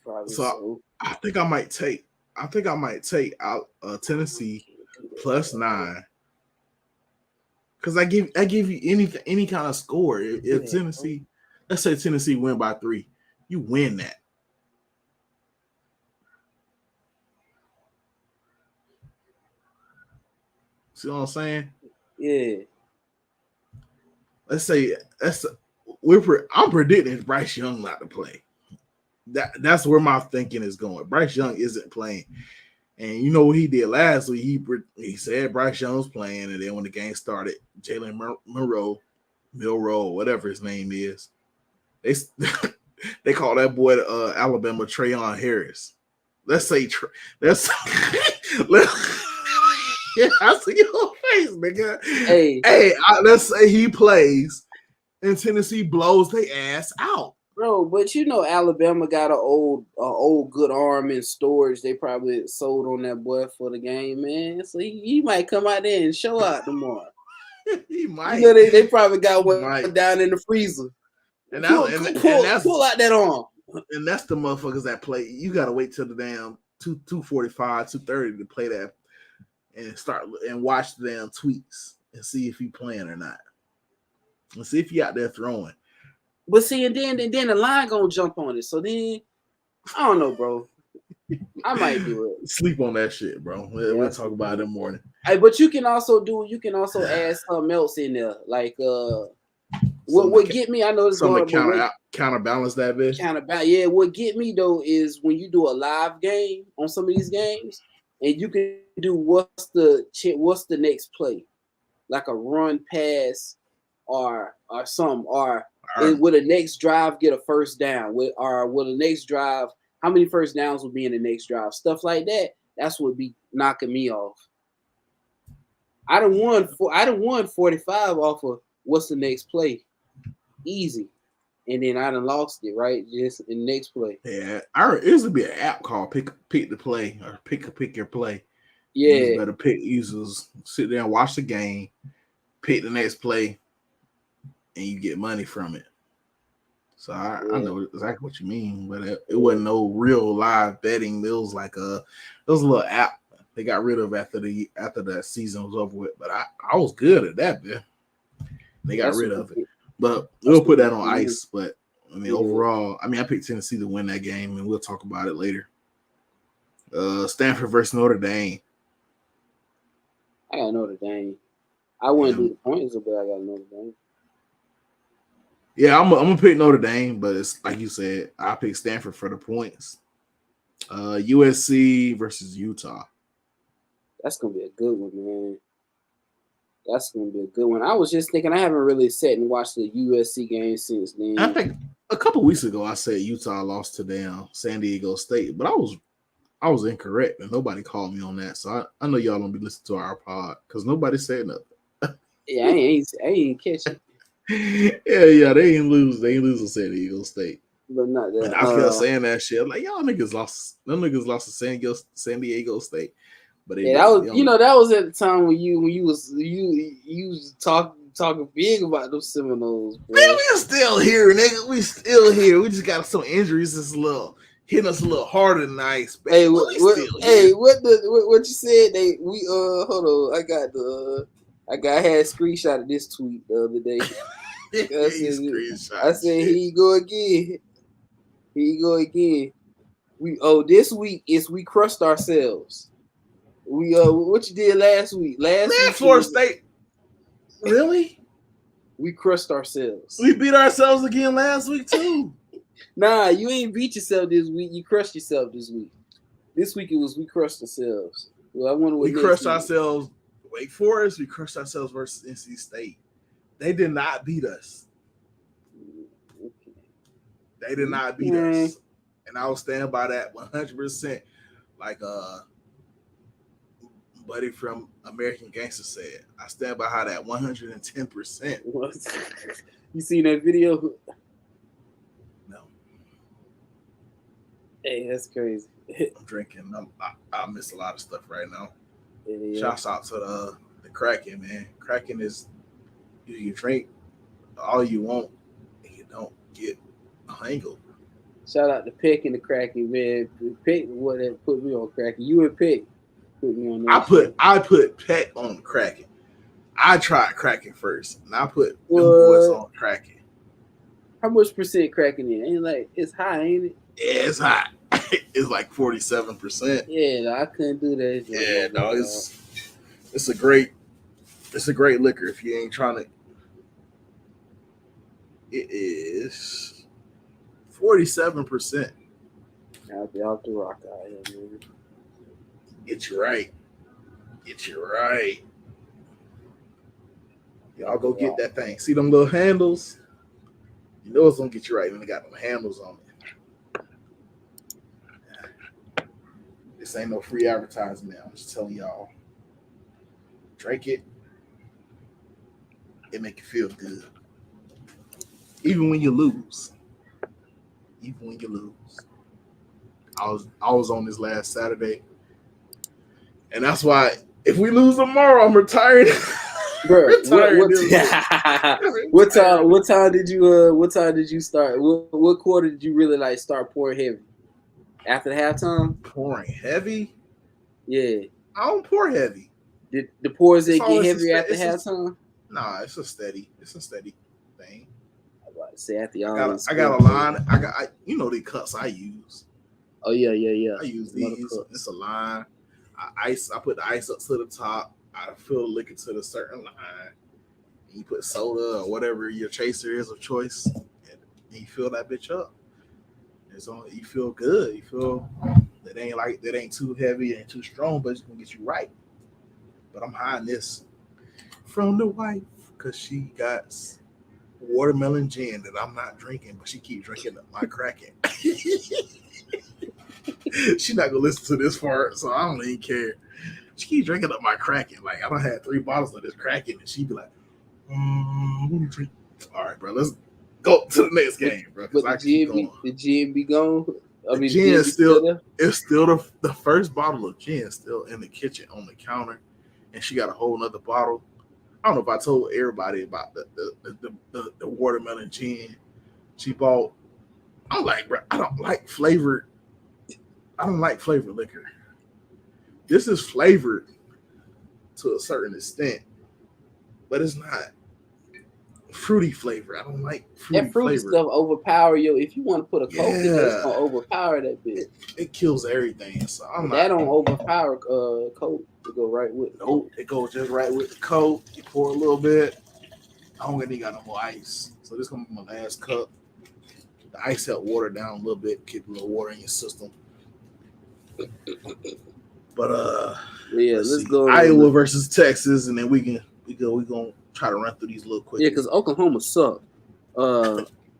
Probably so. I think I might take out Tennessee plus 9 because I give you any kind of score. If Tennessee, let's say Tennessee win by 3, you win that. See what I'm saying? Yeah. Let's say I'm predicting Bryce Young not to play. That's where my thinking is going. Bryce Young isn't playing. And you know what he did last week? He said Bryce Young was playing, and then when the game started, Jalen Milroe, whatever his name is, they call that boy Alabama Trayon Harris. Let's say yeah, I see your face, nigga. Hey, let's say he plays, and Tennessee blows their ass out. Bro, but you know Alabama got an old good arm in storage. They probably sold on that boy for the game, man. So he might come out there and show out tomorrow. He might. You know they probably got one down in the freezer. And pull out that arm. And that's the motherfuckers that play. You gotta wait till the damn 2:45, 2:30 to play that and start and watch the damn tweets and see if he playing or not. And see if he out there throwing. But see, and then the line gonna jump on it. So then, I don't know, bro. I might do it. Sleep on that shit, bro. We'll talk about it in the morning. Hey, but you can also add something else in there, like what get me. I know it's going to counterbalance that bitch. Yeah, what get me though is when you do a live game on some of these games, and you can do what's the next play, like a run, pass, or something, or will the next drive get a first down? Will the next drive? How many first downs will be in the next drive? Stuff like that. That's what be knocking me off. I done won 45 off of what's the next play. Easy. and then I done lost it, right? Just in the next play. Yeah, it used to be an app called Pick the Play or Pick Your Play. Yeah, you better pick. Users sit there and watch the game, pick the next play, and you get money from it. So I know exactly what you mean, but it wasn't no real live betting. It was like it was a little app they got rid of after that season was over with. But I was good at that, man. They got rid of it. But we'll put that on ice. But I mean, overall, I picked Tennessee to win that game, and we'll talk about it later. Stanford versus Notre Dame. I got Notre Dame. I wouldn't do the points, but I got Notre Dame. Yeah, I'm gonna pick Notre Dame, but it's like you said, I pick Stanford for the points. USC versus Utah. That's gonna be a good one, man. That's gonna be a good one. I was just thinking, I haven't really sat and watched the USC game since then. I think a couple weeks ago I said Utah lost to San Diego State, but I was incorrect, and nobody called me on that. So I know y'all don't be listening to our pod because nobody said nothing. Yeah, I ain't catch it. yeah, they ain't lose. They ain't lose to San Diego State. But not that. And I kept saying that shit. I'm like, y'all niggas lost. Them niggas lost to San Diego State. But that was at the time when you was talking big about those Seminoles. Bro. Man, we still here, nigga. We still here. We just got some injuries. It's hitting us a little harder than ice. Hey, what you said? Hold on. I had a screenshot of this tweet the other day. I said, here you go again. This week is we crushed ourselves. We what you did last week? Last week, Florida State. Really? We crushed ourselves. We beat ourselves again last week too. Nah, you ain't beat yourself this week. You crushed yourself this week. This week it was we crushed ourselves. Well, I wonder what we crushed ourselves. Wake Forest. We crushed ourselves versus NC State. They did not beat us. They did not beat us, and I will stand by that 100%. Like buddy from American Gangster said, I stand behind that 110%. You seen that video? No. Hey, that's crazy. I'm drinking. I miss a lot of stuff right now. Yeah. Shouts out to the Kraken, man. Kraken is you drink all you want and you don't get a hangover. Shout out to Peck and the Kraken, man. Peck what that put me on Kraken. You and Peck put me on that. I put Peck on Kraken. I tried Kraken first, and I put them boys on Kraken. How much percent Kraken in? Ain't like it's high, ain't it? Yeah, it's high. It's like 47%. Yeah, no, I couldn't do that. Yeah, no, it's a great liquor if you ain't trying to. It is 47%. I'll be off the rock out here, man. Get you right. Y'all go get that thing. See them little handles? You know it's gonna get you right when they got them handles on it. This ain't no free advertisement. I'm just telling y'all. Drink it. It make you feel good. Even when you lose. I was on this last Saturday. And that's why if we lose tomorrow, I'm retired. Bro, what time did you start? What quarter did you really like start pouring heavy? After the halftime? Pouring heavy? Yeah. I don't pour heavy. Did the pours get heavy after halftime? Nah, it's a steady thing. I was about to say after y'all. I got a line. You know the cups I use. Oh yeah. I use these. It's a line. I put the ice up to the top. I fill the liquor to the certain line. And you put soda or whatever your chaser is of choice, and you fill that bitch up. You feel good. You feel that ain't too heavy and too strong, but it's gonna get you right. But I'm hiding this from the wife because she got watermelon gin that I'm not drinking, but she keep drinking my Kraken. She not gonna listen to this part, so I don't even care. She keep drinking up my Kraken. Like I done had 3 bottles of this Kraken, and she be like, "Let me drink." All right, bro, let's go to the next game, bro. But the gin be gone. I mean, the gin still it's still the first bottle of gin still in the kitchen on the counter, and she got a whole nother bottle. I don't know if I told everybody about the watermelon gin she bought. I'm like, bro, I don't like flavored liquor. This is flavored to a certain extent, but it's not fruity flavor. I don't like fruity that fruity flavor. stuff overpower you. If you want to put a Coke in there, it's gonna overpower that bitch. It kills everything. So that don't overpower Coke. It go right with it. Nope, it goes just right with the Coke. You pour a little bit. I don't even got no more ice. So this is gonna be my last cup. The ice help water down a little bit, keep a little water in your system. But let's go. Iowa versus Texas, and then we gonna try to run through these little quick. Yeah, because Oklahoma suck.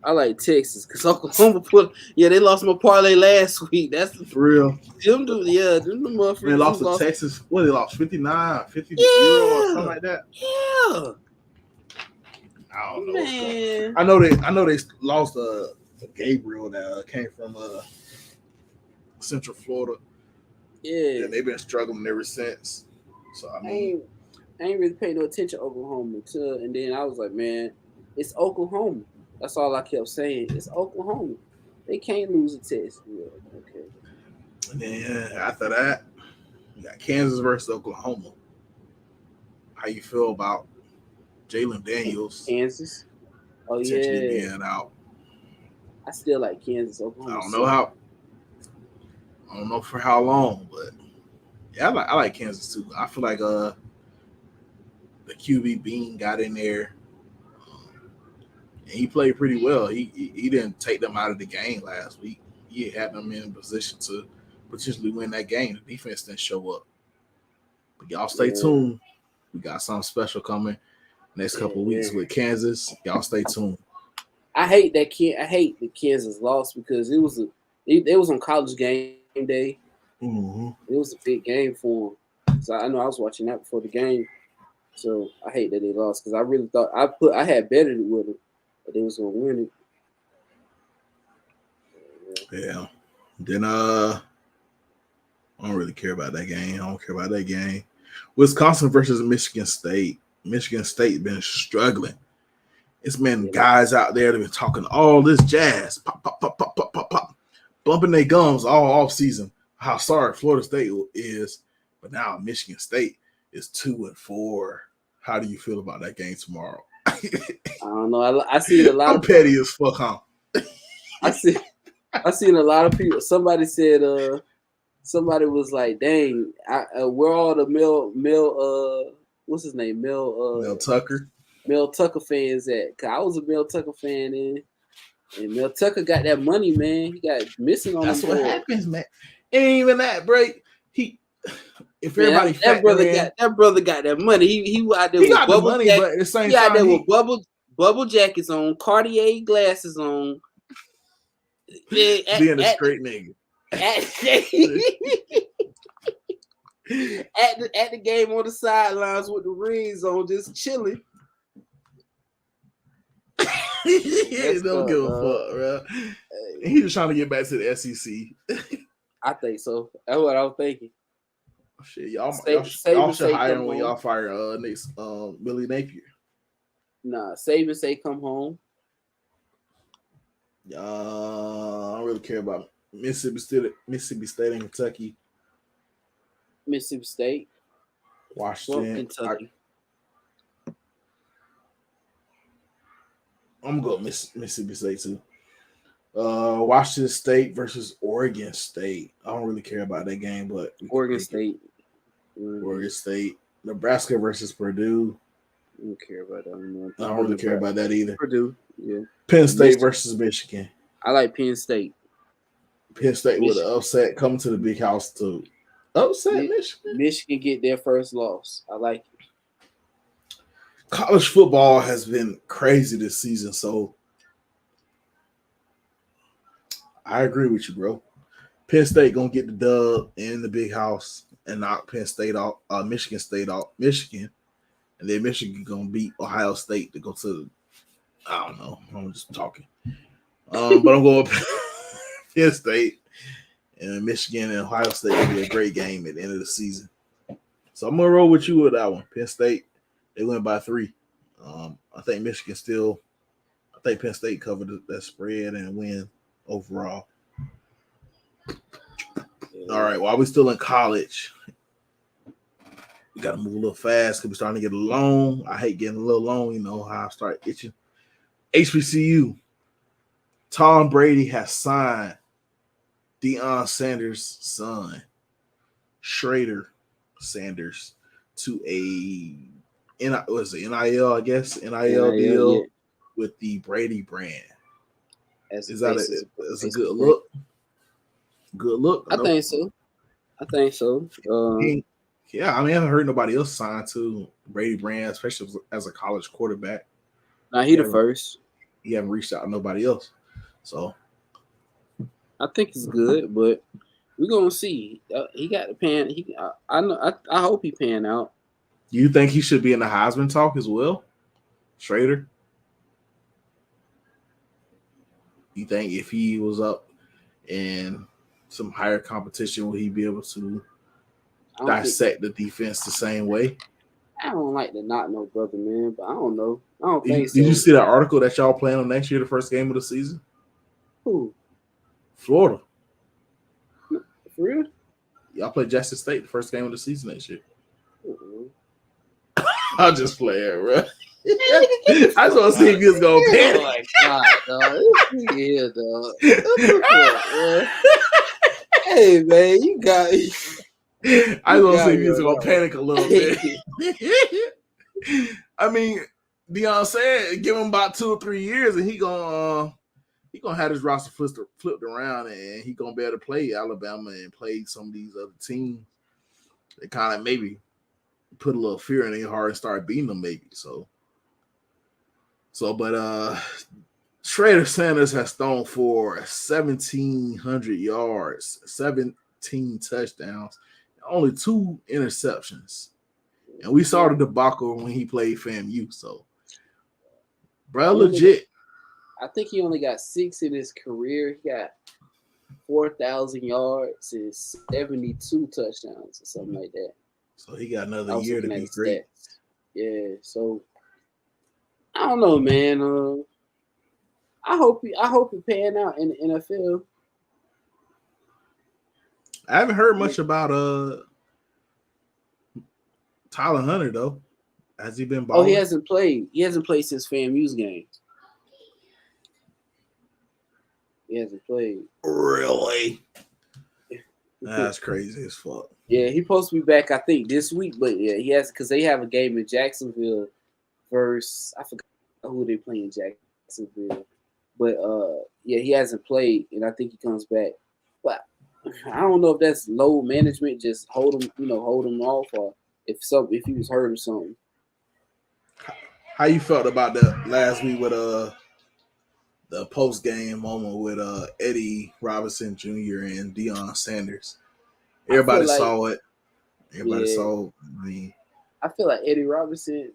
I like Texas because Oklahoma they lost my parlay last week. That's for real. Them motherfuckers. They lost to Texas. What, they lost 59, 50 to 0 or something like that? Yeah. I don't know. Man. I know they lost Gabriel that came from Central Florida. Yeah. And they've been struggling ever since. So I mean, I ain't really paid no attention to Oklahoma and then I was like, man, it's Oklahoma. That's all I kept saying. It's Oklahoma. They can't lose a test. Yeah, okay. And then after that, you got Kansas versus Oklahoma. How you feel about Jalen Daniels? Kansas. Oh potentially being out. I still like Kansas. Oklahoma. I don't know for how long, but yeah, I like Kansas too. I feel like the QB Bean got in there. And he played pretty well. He didn't take them out of the game last week. He had them in position to potentially win that game. The defense didn't show up. But y'all stay tuned. We got something special coming next couple of weeks with Kansas. Y'all stay tuned. I hate the Kansas loss because it was on College game day. Mm-hmm. It was a big game for them. So I know I was watching that before the game. So I hate that they lost because I really thought I had betted it with them. They was gonna win it. Yeah. Then I don't really care about that game. Wisconsin versus Michigan State. Michigan State been struggling. It's been guys out there that been talking all this jazz, pop, pop, pop, pop, pop, pop, pop, bumping their gums all off season. How sorry Florida State is, but now Michigan State is 2-4. How do you feel about that game tomorrow? I don't know. I see a lot. I'm petty as fuck, huh? I seen a lot of people. Somebody said, somebody was like, "Dang, where all the Mel what's his name? Mel Tucker. Mel Tucker fans at? Cause I was a Mel Tucker fan, and Mel Tucker got that money, man. He got missing on. That's what happens, man. It ain't even that, bro. If everybody that brother got that money. He out there. He got the money, but at the same time, out there with bubble jackets on, Cartier glasses on. Being a straight nigga. At the game on the sidelines with the rings on, just chilling. He don't give a fuck, bro. He just trying to get back to the SEC. I think so. That's what I was thinking. Shit, y'all should hire him when y'all fire next Billy Napier. Nah, Saban say come home. I don't really care about Mississippi State and Kentucky. Mississippi State. Washington. Kentucky. I'm gonna go Mississippi State too. Washington State versus Oregon State. I don't really care about that game, but Oregon State. Oregon State. Nebraska versus Purdue. I don't care about that. I don't really care about that either. Purdue, yeah. Penn State versus Michigan. I like Penn State. Penn State with an upset coming to the big house to upset Michigan. Michigan get their first loss. I like it. College football has been crazy this season, so I agree with you, bro. Penn State gonna get the dub in the big house and knock Penn State out, Michigan State out, Michigan, and then Michigan gonna beat Ohio State to go to I don't know. I'm just talking. But I'm going Penn State, and Michigan and Ohio State will be a great game at the end of the season. So I'm gonna roll with you with that one. Penn State, they win by 3. I think Michigan still. I think Penn State covered that spread and win overall. All right. While we're still in college, we got to move a little fast because we're starting to get long. I hate getting a little long. You know how I start itching. HBCU. Tom Brady has signed Deion Sanders' son, Schrader Sanders, to a NIL, I guess, NIL deal with the Brady brand. Is that a good look? Good look. I think so. Yeah, I mean, I haven't heard nobody else sign to Brady brand, especially as a college quarterback. Nah, he the first. He haven't reached out to nobody else. So I think it's good, but we're gonna see. He got the pan. I hope he pan out. Do you think he should be in the Heisman talk as well, Schrader? You think if he was up in some higher competition, will he be able to dissect the defense the same way? I don't like to knock no brother, man, but I don't know. I don't think so. Did you see that article that y'all playing on next year, the first game of the season? Who? Florida. For real? Y'all play Jackson State the first game of the season next year. I'll just play it, bro. I just want to see if he's going to panic. Oh, my God, dog. Yeah, dog. Hey, man, you got me. I want to see if he's going to panic a little bit. I mean, Deion said give him about 2 or 3 years and he gonna have his roster flipped around and he gonna be able to play Alabama and play some of these other teams that kind of maybe put a little fear in their heart and start beating them maybe. But Schrader Sanders has thrown for 1,700 yards, 17 touchdowns, only 2 interceptions. And we saw the debacle when he played FAMU. So, bro, legit. I think he only got 6 in his career. He got 4,000 yards and 72 touchdowns or something like that. So he got another year to be great. Yeah. So I don't know, man. I hope he pan out in the NFL. I haven't heard much about Tyler Hunter though. Has he been balling? Oh, he hasn't played. He hasn't played since FAMU's games. He hasn't played. Really? That's crazy as fuck. Yeah, he's supposed to be back, I think, this week. But yeah, he has because they have a game in Jacksonville versus I forgot who they play in Jacksonville. But yeah, he hasn't played, and I think he comes back. But I don't know if that's load management, just hold him off, or if he was hurt or something. How you felt about that last week with the post game moment with Eddie Robinson Jr. and Deion Sanders? Everybody saw it. Everybody saw. I feel like Eddie Robinson,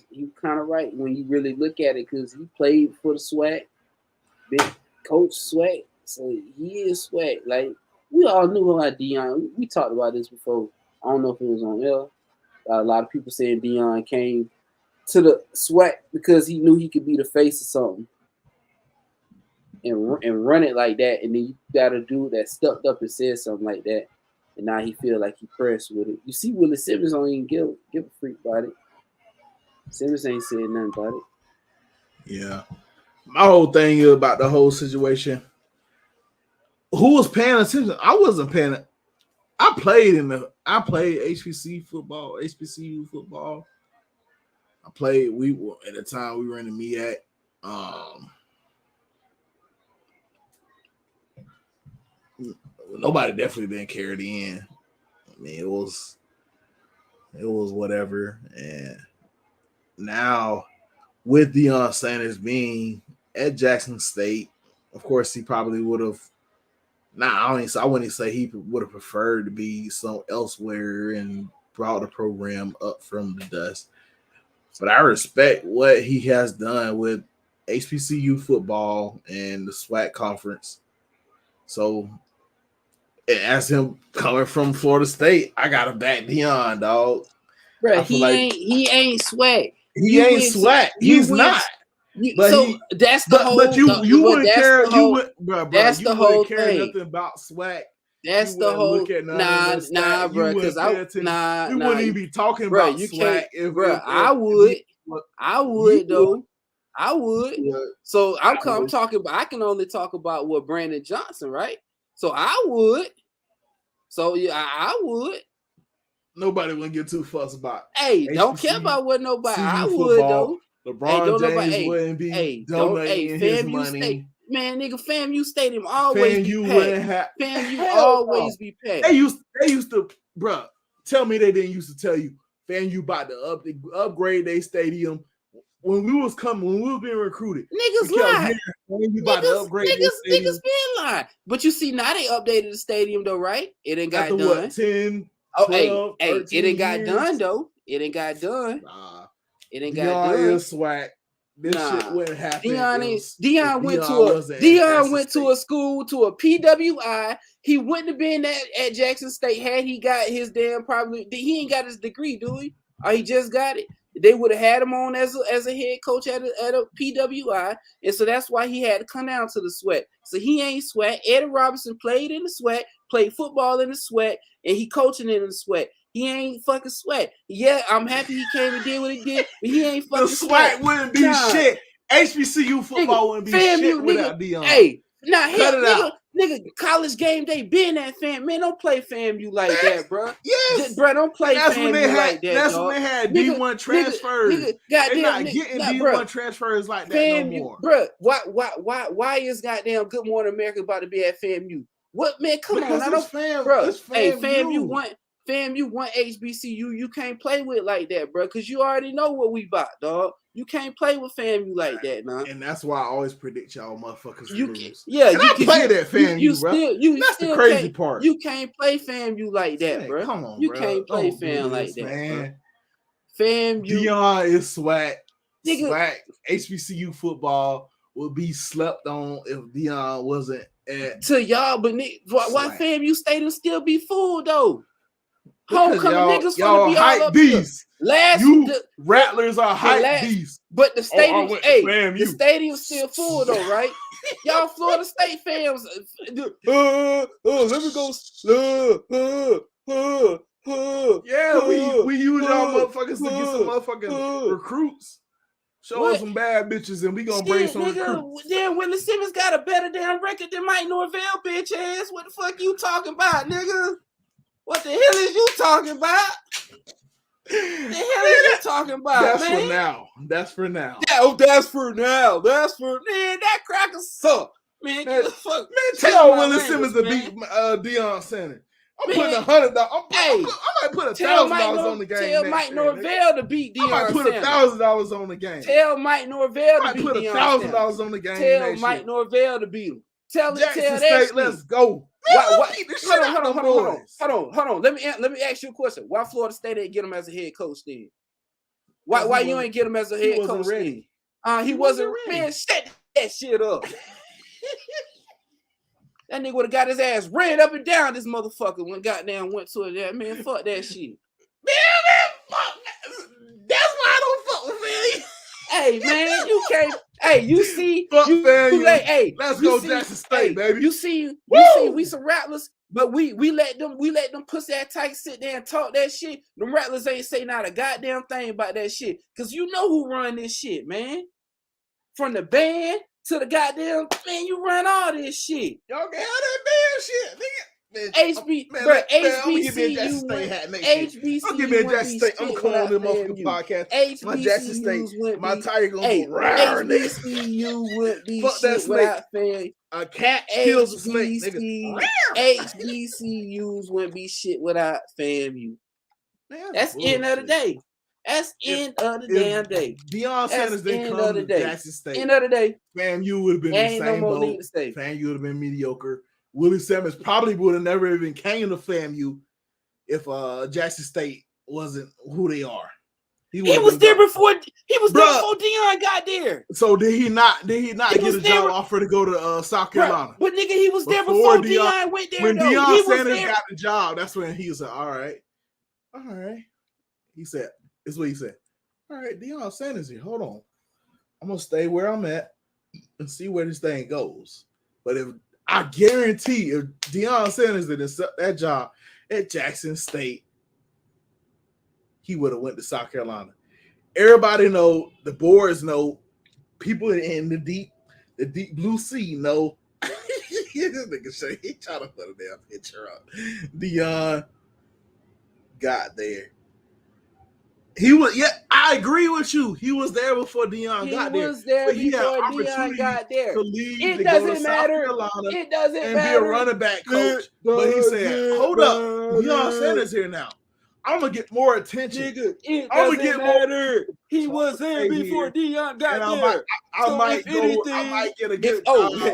he kind of right when you really look at it because he played for the SWAC, big coach SWAC, so he is SWAC. Like we all knew about Deion. We talked about this before. I don't know if it was on air. A lot of people saying Deion came to the SWAC because he knew he could be the face of something and run it like that. And then you got a dude that stepped up and said something like that. And now he feel like he pressed with it. You see, Willie Simmons don't even give a freak about it. Simmons ain't saying nothing about it. Yeah. My whole thing about the whole situation, who was paying attention? I wasn't paying it. I played HBCU football. At the time we were in the MEAC. Nobody definitely didn't carry it in. I mean, it was whatever. And now with Deion Sanders being at Jackson State, of course he probably would have. I wouldn't say he would have preferred to be elsewhere and brought the program up from the dust. But I respect what he has done with HBCU football and the SWAC conference. So, as him coming from Florida State, I gotta back Deion, dog. Bro, he ain't SWAC. He ain't SWAC. He's not. That's the whole. You wouldn't care. You wouldn't care nothing about SWAC. That's the whole. Look at nah, bro. Because we wouldn't even be talking about SWAC. I would though. I would. So I'm talking about. I can only talk about what Brandon Johnson, right? So I would. So yeah, I would. Nobody wouldn't get too fussed about. Hey, don't care about what nobody. I would though. LeBron James wouldn't be donating his money. Man, nigga, FAMU Stadium always be packed. FAMU always be packed. They used to, bro. Tell me they didn't used to tell you FAMU about to upgrade their stadium. When we was being recruited, niggas lie. Niggas been lying. But you see, now they updated the stadium though, right? It ain't got done. What, 10, 12, it ain't got done though. It ain't got done. Nah. It ain't got done. SWAC. This shit wouldn't happen. Deion went to a school, to a PWI. He wouldn't have been at Jackson State had he got his damn probably. He ain't got his degree, do he? Or he just got it. They would have had him on as a head coach at a PWI, and so that's why he had to come down to the SWAC. So he ain't SWAC. Eddie Robinson played in the SWAC, played football in the SWAC, and he coaching in the SWAC. He ain't fucking SWAC. Yeah, I'm happy he came and did what he did, but he ain't fucking SWAC. The SWAC wouldn't be shit. HBCU football wouldn't be shit without Deion. Hey, nigga, college game day been that fam. Man, don't play FAMU like that, bro. Yes, bro, don't play FAMU like that. That's when they had D1 transfers. They're not getting D1 transfers like that no more. Bro, why is goddamn Good Morning America about to be at FAMU? What, man? Come on, bro. Hey, FAMU won HBCU. You can't play with like that, bro, because you already know what we bought, dog. You can't play with FAMU like that, man. And that's why I always predict y'all motherfuckers to lose. Yeah, I play that FAMU, bro. That's the crazy part. You can't play FAMU like that, bro. Come on, you bro. Can't play FAMU like that, man. FAMU. Deion is SWAC. SWAC HBCU football would be slept on if Deion wasn't at. To y'all, but why FAMU Stadium still be full though? Homecoming niggas y'all hype beasts. Rattlers are hype beasts. But the stadium, the stadium's still full though, right? Y'all Florida State fans, let me go. Yeah, we use y'all motherfuckers to get some motherfucking recruits. Show us some bad bitches and we gonna bring some recruits. Then Willie Simmons got a better damn record than Mike Norvell, bitch ass. What the fuck you talking about, nigga? What the hell is you talking about? The hell is you talking about, That's man? That's for now. That's for now. Man, that cracker suck. Man, fuck. Man, tell Willie Simmons to beat Deion Sanders. I'm putting $100. I might put $1,000 on the game. Tell Mike Norvell to beat Deion Sanders. I might put $1,000 on the game. Tell Mike Norvell to beat Deion Sanders. I put $1,000 on the game. Tell Mike Norvell to beat him. Tell Jackson State, let's go. Hold on. Let me ask you a question. Why Florida State didn't get him as a head coach then? Why you ain't get him as a head coach ready? He wasn't ready. Man, shut that shit up. That nigga would have got his ass ran up and down this motherfucker when goddamn went to it. Man, fuck that shit. Man, fuck. That's why I don't fuck with Philly. Hey, man, you can't. Hey, you see, let's go Jackson State, baby. You see, we some rattlers, but we let them pussy ass tight sit there and talk that shit. Them rattlers ain't say not a goddamn thing about that shit, cause you know who run this shit, man. From the band to the goddamn man, you run all this shit. Y'all can have that band shit, nigga. HBCU I'm calling them motherfucking podcast. My Jackson State, my tire gonna be rare, nigga. HBCU would be fuck that snake. Snake. A cat kills a snake, nigga. HBCUs wouldn't be shit without FAMU. That's end of the day. That's end of the damn day. Deion Sanders didn't come to Jackson State. End of the day. FAMU would have been the same boat. FAMU would have been mediocre. Willie Simmons probably would have never even came to FAMU if Jackson State wasn't who they are. He was there before Deion got there. So did he not get a job offer to go to South Carolina? But nigga, he was there before Deion went there. When Deion Sanders got the job, that's when he was like, all right. He said, this is what he said. All right, Deion Sanders here. Hold on. I'm gonna stay where I'm at and see where this thing goes. But I guarantee if Deion Sanders didn't accept that job at Jackson State, he would have went to South Carolina. Everybody know, the boards know, people in the deep blue sea know. This nigga say he trying to put a damn picture up. Deion got there. He was, I agree with you. He was there before Deion got there. He was there before Deion got there. It doesn't matter. It doesn't matter. And be a running back coach. But he said, hold up, Deion Sanders here now. I'm gonna get more attention. Nigga, it doesn't matter. He was there before Deion got there. I might get a good.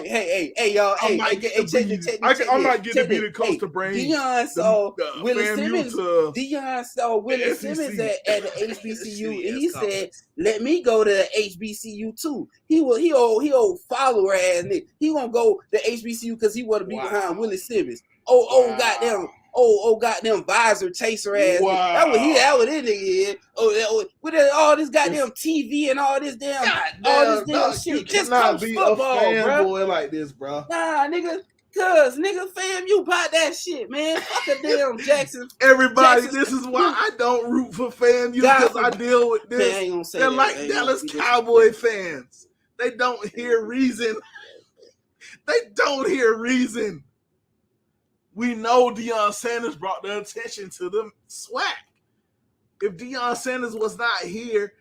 Hey, y'all. I might get to be the coach to bring Deion saw Willie Simmons. Deion saw Willie Simmons at the HBCU, and he said, "Let me go to the HBCU too." He old follower ass nigga. He gonna go to HBCU because he want to be behind Willie Simmons. Goddamn visor chaser ass. Wow. That what this nigga is. With all this goddamn TV and all this damn shit. Just not be football, a fanboy like this, bro. Nah, nigga. Fam, you bought that shit, man. Fuck a damn Jackson. Everybody, this is why I don't root for FAMU, because I deal with this. Man, I ain't gonna say They're that. like Dallas Cowboy fans. They don't hear reason. We know Deion Sanders brought the attention to the SWAC. If Deion Sanders was not here,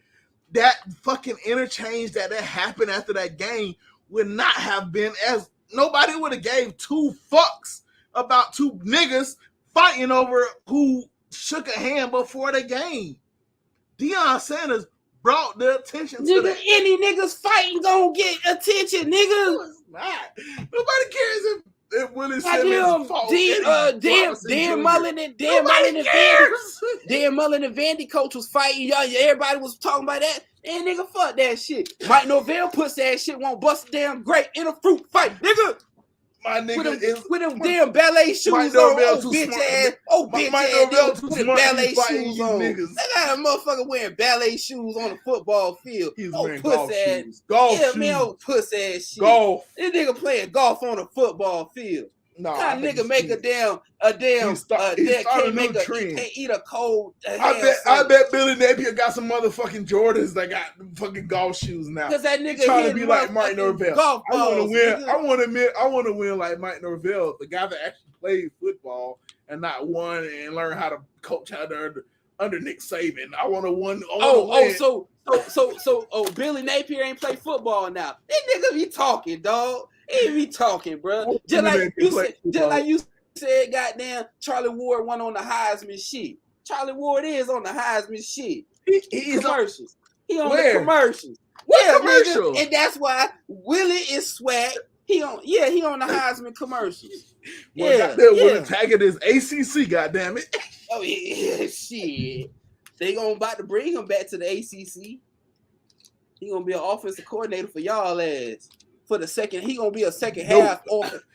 that fucking interchange that happened after that game would not have been as... Nobody would have gave two fucks about two niggas fighting over who shook a hand before the game. Deion Sanders brought the attention to that. Any niggas fighting gonna get attention, nigga. It's not. Nobody cares if Willie Simmons fought Dan Mullen and Vandy coach was fighting. Y'all, everybody was talking about that. And nigga, fuck that shit. Mike Norvell puts that shit, won't bust a damn grape in a fruit fight, nigga. My nigga with them damn ballet shoes on, bitch ass, with ballet shoes on. That guy a motherfucker wearing ballet shoes on the football field. He's wearing golf shoes. Puss ass shit. Golf. This nigga playing golf on a football field. Kind of nigga make can't eat a cold. I bet Billy Napier got some motherfucking Jordans that got fucking golf shoes now. Because that nigga trying to be like Mike Norvell. I want to win. Nigga. I want to win like Mike Norvell, the guy that actually played football and not won and learned how to coach under Nick Saban. I want to win. So Billy Napier ain't play football now. That nigga be talking, dog. He be talking, bro. Just like you said, goddamn, Charlie Ward went on the Heisman shit. Charlie Ward is on the Heisman shit. He's commercials. He on the commercials. What commercial? Nigga. And that's why Willie is SWAC. He on the Heisman commercials. Willie Taggart is ACC, goddamn it. Oh yeah, shit. They about to bring him back to the ACC. He gonna be an offensive coordinator for y'all ass. For the second, he gonna be a second half.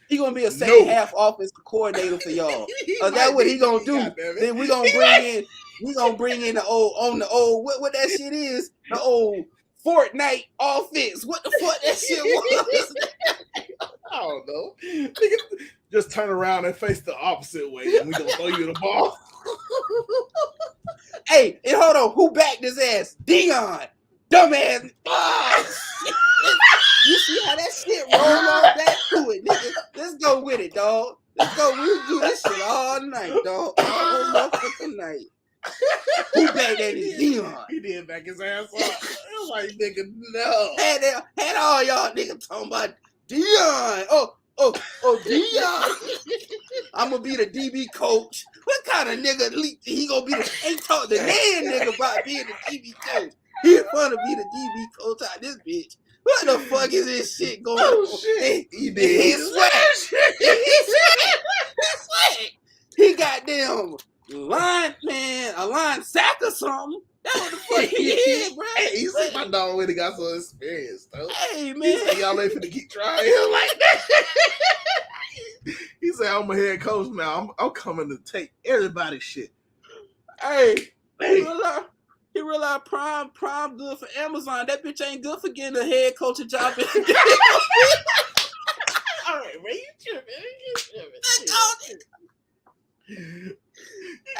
He gonna be a second half offensive coordinator for y'all. That's what he gonna do. Then we gonna bring in the old what that shit is, the old Fortnite offense. What the fuck that shit was? I don't know. Just turn around and face the opposite way, and we gonna throw you the ball. Hey, and hold on, who backed his ass? Deion. Dumbass. You see how that shit roll on back to it, nigga. Let's go with it, dog. Let's go. We'll do this shit all night, dog. All motherfucking night. Who back that is Deion? He did back his ass up. I was like, nigga, no. Had all y'all niggas talking about Deion. Oh, Deion. I'm gonna be the DB coach. What kind of nigga he gonna be ain't talk the nigga about being the DB coach. He wanna be the DB coach out this bitch. What the fuck is this shit going on? Shit. He did. He's SWAC. He goddamn a line sack or something. That's what the fuck he did, bro. Hey, you see my dog when he got some experience, though. Hey, man. He said, y'all ain't finna keep trying him like that. He said, I'm a head coach now. I'm coming to take everybody's shit. Hey, he realized Prime good for Amazon. That bitch ain't good for getting a head coaching job. All right, man, you tripping.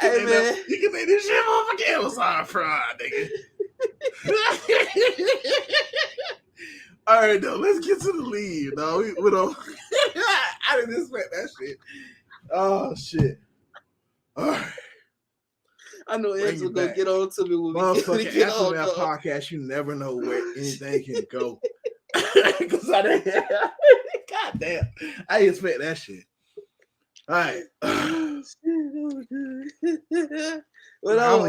Hey, man. You can make this shit off of Amazon Prime, nigga. All right, though, let's get to the lead, though. I didn't expect that shit. Oh, shit. All right. I know Ed's was going to get on to me when we get on that podcast. You never know where anything can go. Because God damn, I expect that shit. All right. Well, I don't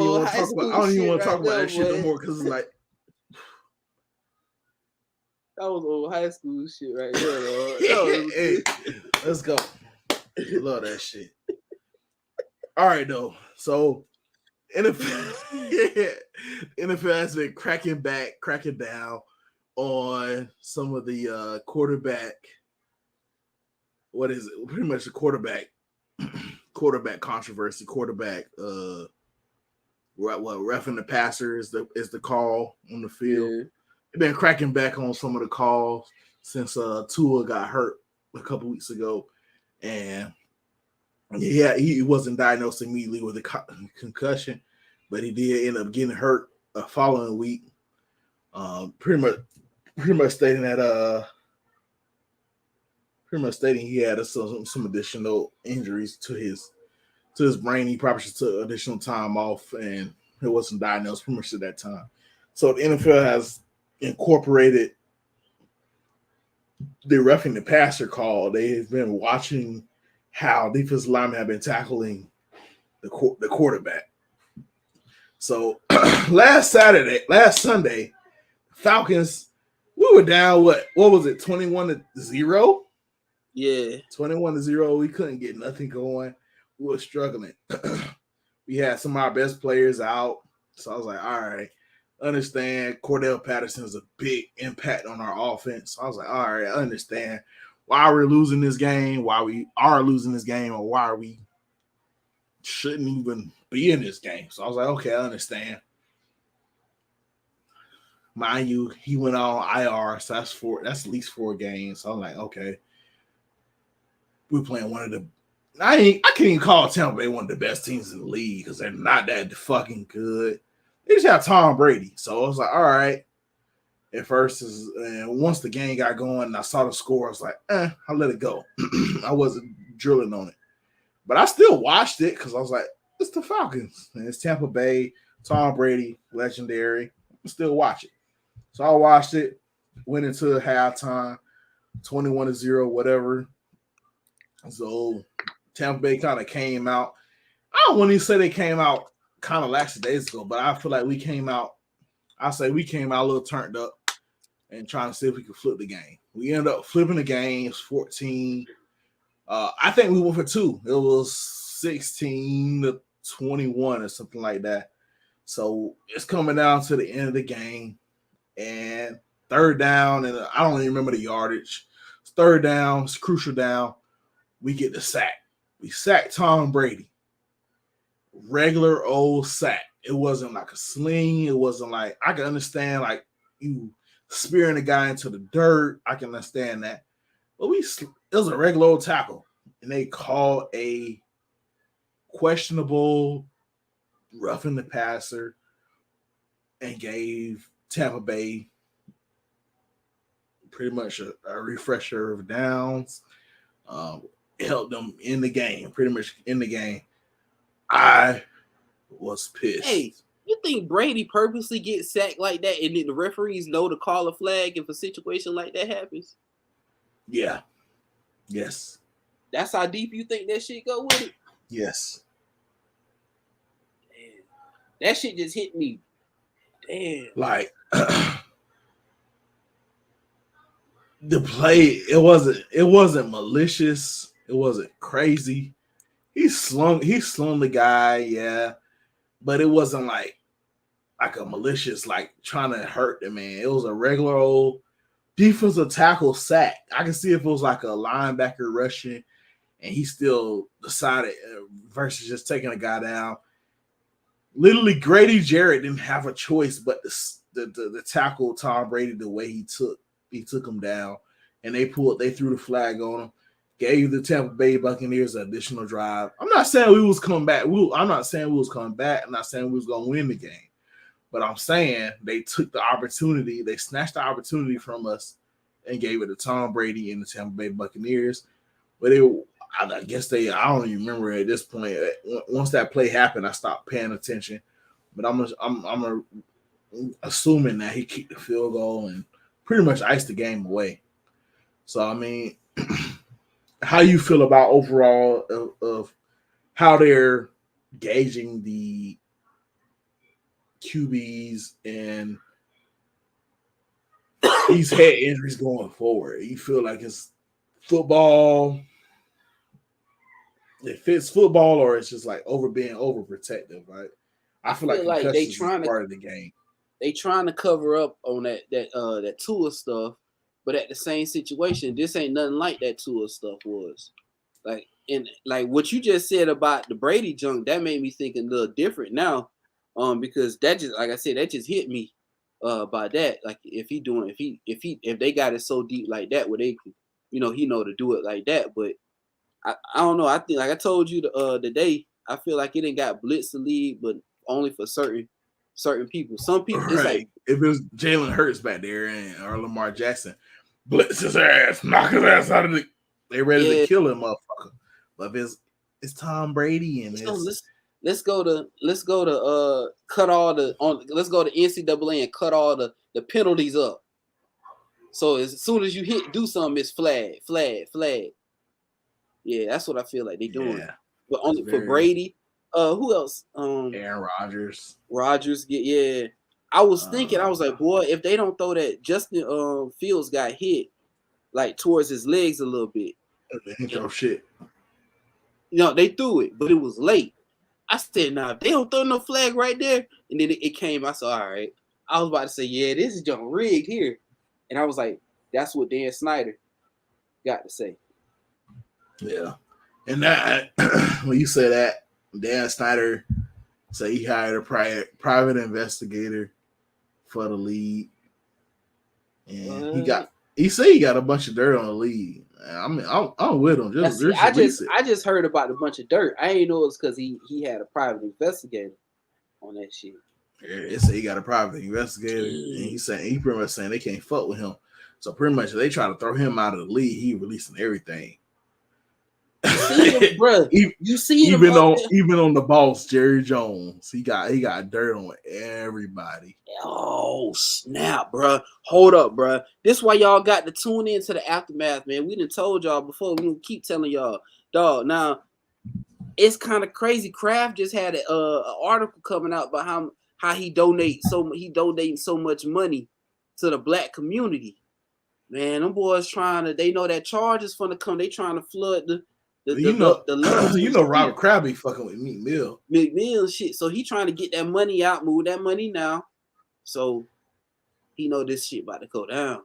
even want to talk about that shit no more because it's like that was old high school shit right there. Hey, let's go. Love that shit. All right, though. So NFL has been cracking down on some of the quarterback. What is it? Pretty much the quarterback controversy. Quarterback, roughing the passer is the call on the field. Yeah. They've been cracking back on some of the calls since Tua got hurt a couple weeks ago, and he wasn't diagnosed immediately with a concussion, but he did end up getting hurt the following week. Pretty much stating that he had some additional injuries to his brain. He probably should took additional time off, and it wasn't diagnosed pretty much at that time. So the NFL has incorporated the roughing the passer call. They've been watching how defensive linemen have been tackling the quarterback. So last Sunday, Falcons, we were down, what was it, 21-0? Yeah. 21-0. We couldn't get nothing going. We were struggling. We had some of our best players out. So I was like, all right, understand Cordell Patterson is a big impact on our offense. So I was like, all right, I understand why we're losing this game, why we are losing this game, or why we shouldn't even be in this game. So I was like, okay, I understand. Mind you, he went on IR, so that's at least 4 games. So I'm like, okay. We're playing one of the I can't even call Tampa Bay one of the best teams in the league because they're not that fucking good. They just have Tom Brady. So I was like, all right. At first, and once the game got going and I saw the score, I was like, I let it go. I wasn't drilling on it. But I still watched it because I was like, it's the Falcons. And it's Tampa Bay, Tom Brady, legendary. I still watch it. So I watched it, went into halftime, 21-0, whatever. So Tampa Bay kind of came out. I don't want to say they came out kind of lackadaisical, but I feel like we came out a little turned up and trying to see if we could flip the game. We ended up flipping the game. It's 14. I think we went for 2. It was 16-21 or something like that. So it's coming down to the end of the game. And third down, and I don't even remember the yardage. It's third down. It's crucial down. We get the sack. We sack Tom Brady. Regular old sack. It wasn't like a sling. It wasn't like, I can understand like you spearing a guy into the dirt. I can understand that. But it was a regular old tackle. And they called a questionable roughing the passer and gave Tampa Bay pretty much a refresher of downs. It helped them in the game, pretty much in the game. I was pissed. Hey, you think Brady purposely gets sacked like that and then the referees know to call a flag if a situation like that happens? Yeah. Yes. That's how deep you think that shit go with it? Yes. Damn. That shit just hit me. Damn. Like the play, it wasn't malicious. It wasn't crazy. He slung the guy, yeah. But it wasn't like like a malicious, like trying to hurt the man. It was a regular old defensive tackle sack. I can see if it was like a linebacker rushing and he still decided versus just taking a guy down. Literally, Grady Jarrett didn't have a choice but the tackle Tom Brady the way he took him down, and they threw the flag on him, gave the Tampa Bay Buccaneers an additional drive. I'm not saying we was coming back. I'm not saying we was coming back. I'm not saying we was gonna win the game, but I'm saying they took the opportunity. They snatched the opportunity from us and gave it to Tom Brady and the Tampa Bay Buccaneers. But I guess I don't even remember at this point. Once that play happened, I stopped paying attention. But I'm assuming that he kicked the field goal and pretty much iced the game away. So I mean, how you feel about overall of how they're gauging the QBs and these head injuries going forward? You feel like it's football? It fits football, or it's just like being overprotective, right? I feel like they trying is part of the game. They trying to cover up on that Tua stuff, but at the same situation, this ain't nothing like that Tua stuff was. Like, and like what you just said about the Brady junk, that made me think a little different now, because that just, like I said, that just hit me by that. Like if they got it so deep like that, where they can, he know to do it like that, but. I don't know. I think, like I told you the day, I feel like it ain't got blitz the league, but only for certain people. Some people, it's like if it was Jalen Hurts back there or Lamar Jackson, blitz his ass, knock his ass out of the. They ready to kill him, motherfucker. But if it's Tom Brady and let's go to cut all let's go to NCAA and cut all the penalties up. So as soon as you do something, it's flag. Yeah, that's what I feel like they doing. Yeah, but only for Brady. Who else? Aaron Rodgers. I was thinking, I was like, boy, if they don't throw that, Justin Fields got hit like towards his legs a little bit. They didn't throw shit. They threw it, but it was late. I said, nah, if they don't throw no flag right there, and then it came. I said, all right. I was about to say, yeah, this is just rigged here, and I was like, that's what Dan Snyder got to say. Yeah, and that when you say that, Dan Snyder said he hired a private investigator for the league, and he said he got a bunch of dirt on the league. I mean, I'm with him. I just heard about a bunch of dirt. I ain't know it's because he had a private investigator on that shit. Yeah, it said he got a private investigator, and he pretty much saying they can't fuck with him. So pretty much they try to throw him out of the league. He releasing everything. Bro, you see even on the boss Jerry Jones, he got dirt on everybody. Oh snap, bro! Hold up, bro. This is why y'all got to tune in to the aftermath, man. We done told y'all before. We gonna keep telling y'all, dog. Now it's kind of crazy. Kraft just had an article coming out about how he donating so much money to the black community. Man, them boys they know that charge is gonna come. They trying to flood the Robert Kraft be fucking with Meek Mill. Shit. So he trying to get that money out, move that money now. So he know this shit about to go down.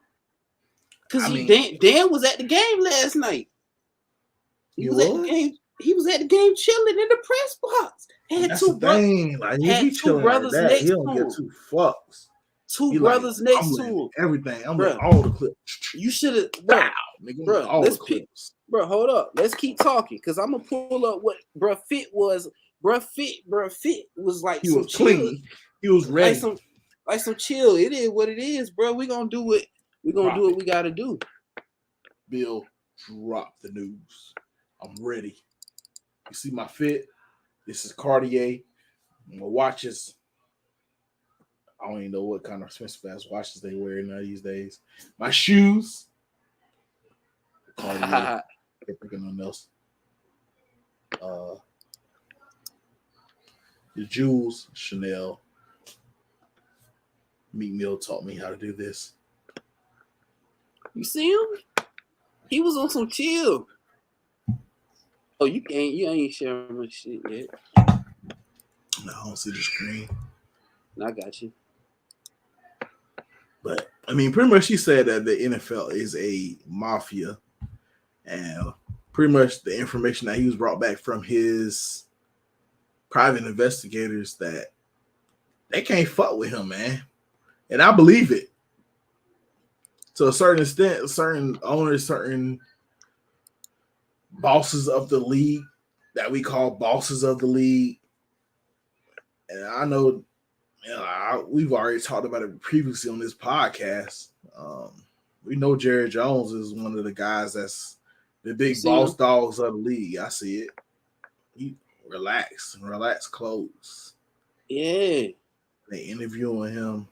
Cause Dan was at the game last night. He was at the game. He was at the game chilling in the press box. Had That's two brothers. Like, had two brothers like next to him. He don't get two fucks. Two brothers next to him. Everything. I'm with all the clips. You should have, bro. Let's pick. Bro, hold up. Let's keep talking, cause I'm gonna pull up what Bro Fit was. Bro Fit was like he was clean. He was ready. Like some chill. It is what it is, bro. We gonna do it. We gonna do what we gotta do. Bill, drop the news. I'm ready. You see my fit? This is Cartier. My watches. I don't even know what kind of expensive ass watches they wear now these days. My shoes. Cartier. They're picking on else. The jewels, Chanel. Meek Mill taught me how to do this. You see him? He was on some chill. Oh, you ain't sharing my shit yet. No, I don't see the screen. I got you. But I mean, pretty much, she said that the NFL is a mafia, and pretty much the information that he was brought back from his private investigators that they can't fuck with him, man. And I believe it. To a certain extent, certain owners, certain bosses of the league that we call bosses of the league. And I know, we've already talked about it previously on this podcast. We know Jerry Jones is one of the guys that's the big boss dogs of the league. I see it. He relax close. Yeah. They interviewing him.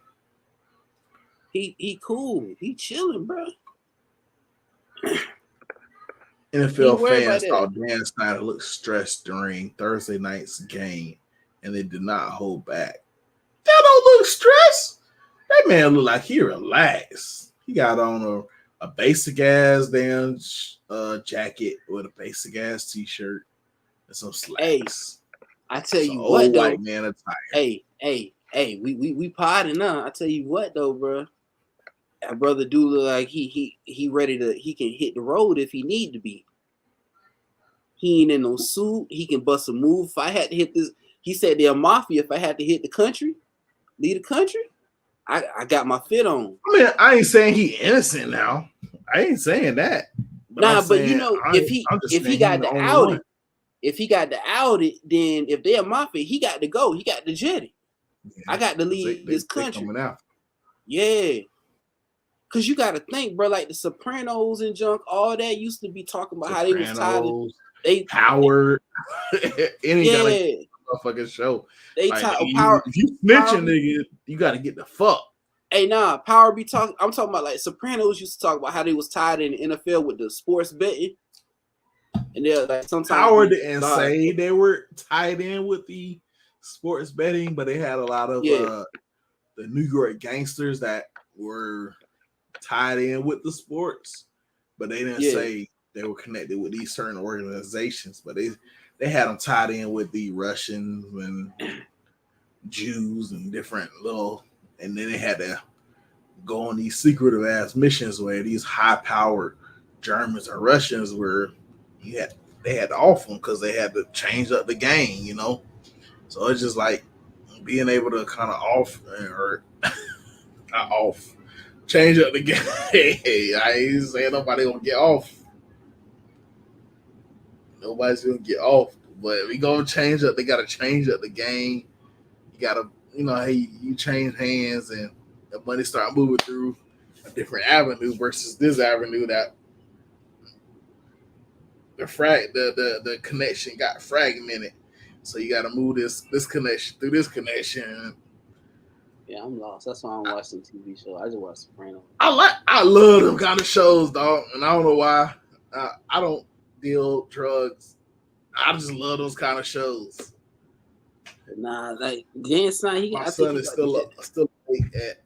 He cool. He chilling, bro. NFL fans saw Dan Snyder look stressed during Thursday night's game, and they did not hold back. That don't look stressed. That man look like he relaxed. He got on a basic ass damn jacket with a basic ass t-shirt and some slacks. Hey, I tell you what, though. White man attire. Hey, we potting now. I tell you what, though, bro. That brother do look like he ready to. He can hit the road if he need to be. He ain't in no suit. He can bust a move. If I had to hit this, he said they're mafia. If I had to hit the country, leave the country, I got my fit on. I mean, I ain't saying he innocent now. I ain't saying that. But you know, if he got the outed, then if they're mafia, he got to go. He got to jetty. Yeah, I got to leave this country. Yeah. Cause you gotta think, bro, like the Sopranos and junk, all that used to be talking about Sopranos, how they was tired. They Power, any kind of motherfucking show. They like, Power. If you snitching, nigga, you gotta get the fuck. Hey, nah, Power be talking. I'm talking about like Sopranos used to talk about how they was tied in the NFL with the sports betting, and they're like sometimes Power didn't say they were tied in with the sports betting, but they had a lot of the New York gangsters that were tied in with the sports, but they didn't say they were connected with these certain organizations, but they had them tied in with the Russians and Jews and different little, and then they had to go on these secretive ass missions where these high powered Germans or Russians were they had to off them because they had to change up the game, you know. So it's just like being able to kind of off or not off. Change up the game. I ain't saying nobody gonna get off. Nobody's gonna get off. But we gonna change up. They gotta change up the game. You gotta, hey, you change hands and the money start moving through a different avenue versus this avenue that the connection got fragmented. So you gotta move this connection through this connection. Yeah, I'm lost. That's why I'm watching TV show. I just watch Sopranos. I love them kind of shows, dog, and I don't know why. I don't deal drugs. I just love those kind of shows. Nah, like Dan Snyder. My son is still awake at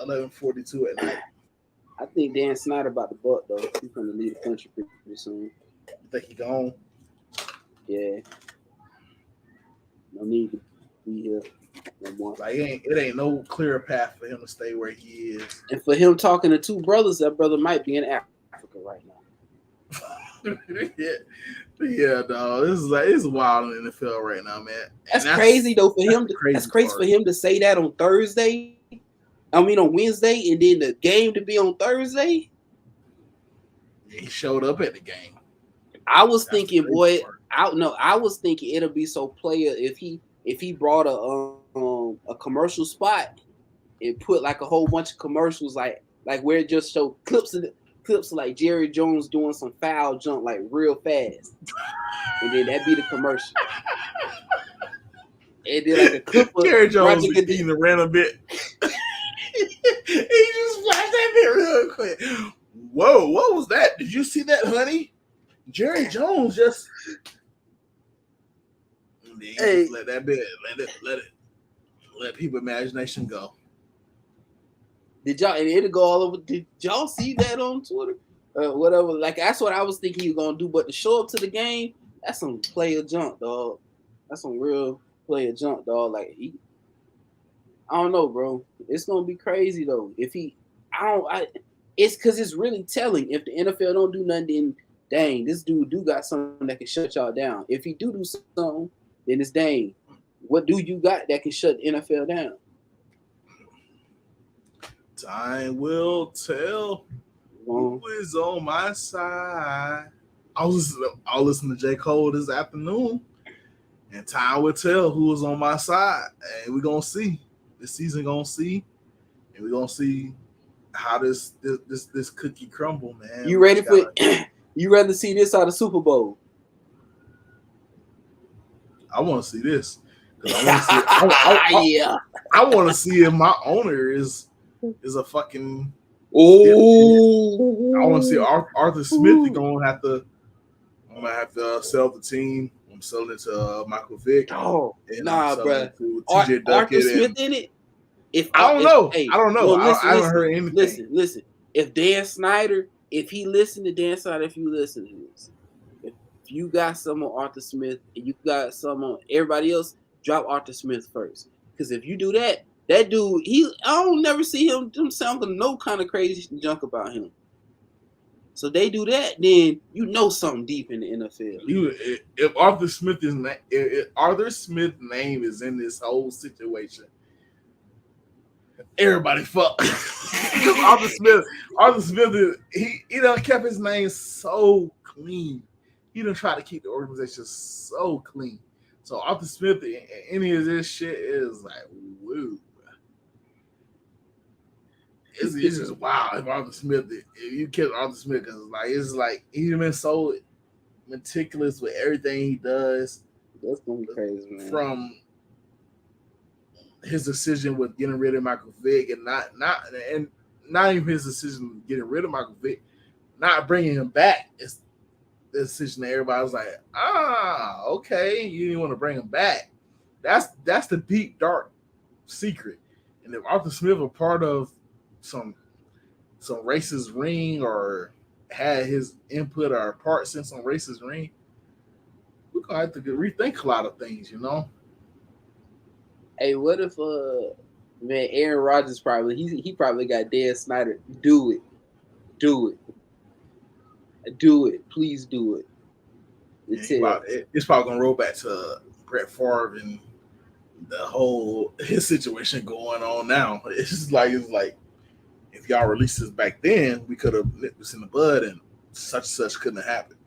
11:42 at night. I think Dan Snyder about the butt though. He's gonna leave the country pretty soon. You think he gone? Yeah. No need to be here. Like it ain't no clear path for him to stay where he is. And for him talking to two brothers, that brother might be in Africa right now. yeah, dog. It's wild in the NFL right now, man. That's crazy though for him. That's crazy for him to say that on Thursday. I mean on Wednesday, and then the game to be on Thursday. Yeah, he showed up at the game. I was thinking, boy, I was thinking it'll be so player if he brought a commercial spot and put like a whole bunch of commercials like where it just showed clips of like Jerry Jones doing some foul jump like real fast, and then that'd be the commercial. And then like a clip of Jerry Jones eating the random bit. He just flashed that bit real quick. Whoa, what was that? Did you see that, honey? Jerry Jones just. Hey, just let that bit, let people's imagination go. Did y'all? And it'll go all over. Did y'all see that on Twitter? Whatever. Like that's what I was thinking he was gonna do. But to show up to the game, that's some player junk, dog. That's some real player junk, dog. Like I don't know, bro. It's gonna be crazy though. If he, it's because it's really telling. If the NFL don't do nothing, then dang, this dude do got something that can shut y'all down. If he do something, then it's dang. What do you got that can shut the NFL down? Time will tell who is on my side. I'll listen to J. Cole this afternoon, and time will tell who is on my side. And we're gonna see. This season gonna see, and we're gonna see how this cookie crumble, man. You ready for you rather see this or the Super Bowl? I want to see this. I want to see if my owner is a fucking. Oh, I want to see Arthur Smith. I'm gonna have to sell the team. I'm selling it to Michael Vick. Oh, and nah, bro. TJ Arthur Smith in it. I don't know. I haven't heard anything. Listen. If Dan Snyder, if he listened to Dan Snyder, if you listen to this, if you got some on Arthur Smith and you got some on everybody else, drop Arthur Smith first. Because if you do that, that dude, I don't never see him sounding no kind of crazy junk about him. So they do that, then you know something deep in the NFL. If Arthur Smith if Arthur Smith's name is in this whole situation, everybody fuck. Because Arthur Smith he done kept his name so clean. He done tried to keep the organization so clean. So Arthur Smith, any of this shit is like, woo. It's just wow. If Arthur Smith, if you kill Arthur Smith, because it's like he's been so meticulous with everything he does. That's gonna be crazy, man. From his decision with getting rid of Michael Vick, and not even his decision getting rid of Michael Vick, not bringing him back. It's the decision that everybody was like, okay, you didn't want to bring him back. That's the deep dark secret. And if Arthur Smith a part of some racist ring or had his input or parts in some racist ring, we're gonna have to rethink a lot of things, you know. Hey, what if Aaron Rodgers he probably got Dan Snyder. Do it. Please do it. It's probably gonna roll back to Brett Favre and the whole his situation going on now. It's like if y'all released this back then, we could have nipped this in the bud and such couldn't have happened.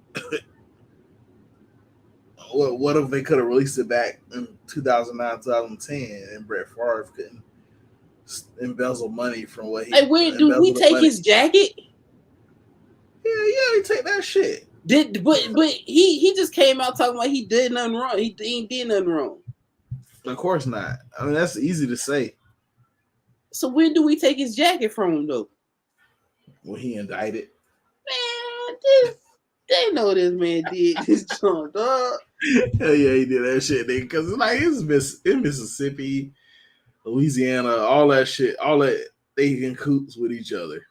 What if they could have released it back in 2009, 2010, and Brett Favre couldn't embezzle money from what he? Hey, wait, do we take his jacket? Yeah, he take that shit. But he just came out talking about he did nothing wrong. He ain't did nothing wrong. Of course not. I mean, that's easy to say. So when do we take his jacket from him though? When he indicted. Man, they know this man did this junk, dog. Hell yeah, he did that shit, nigga. Because it's like in Mississippi, Louisiana, all that shit, all that they in coops with each other.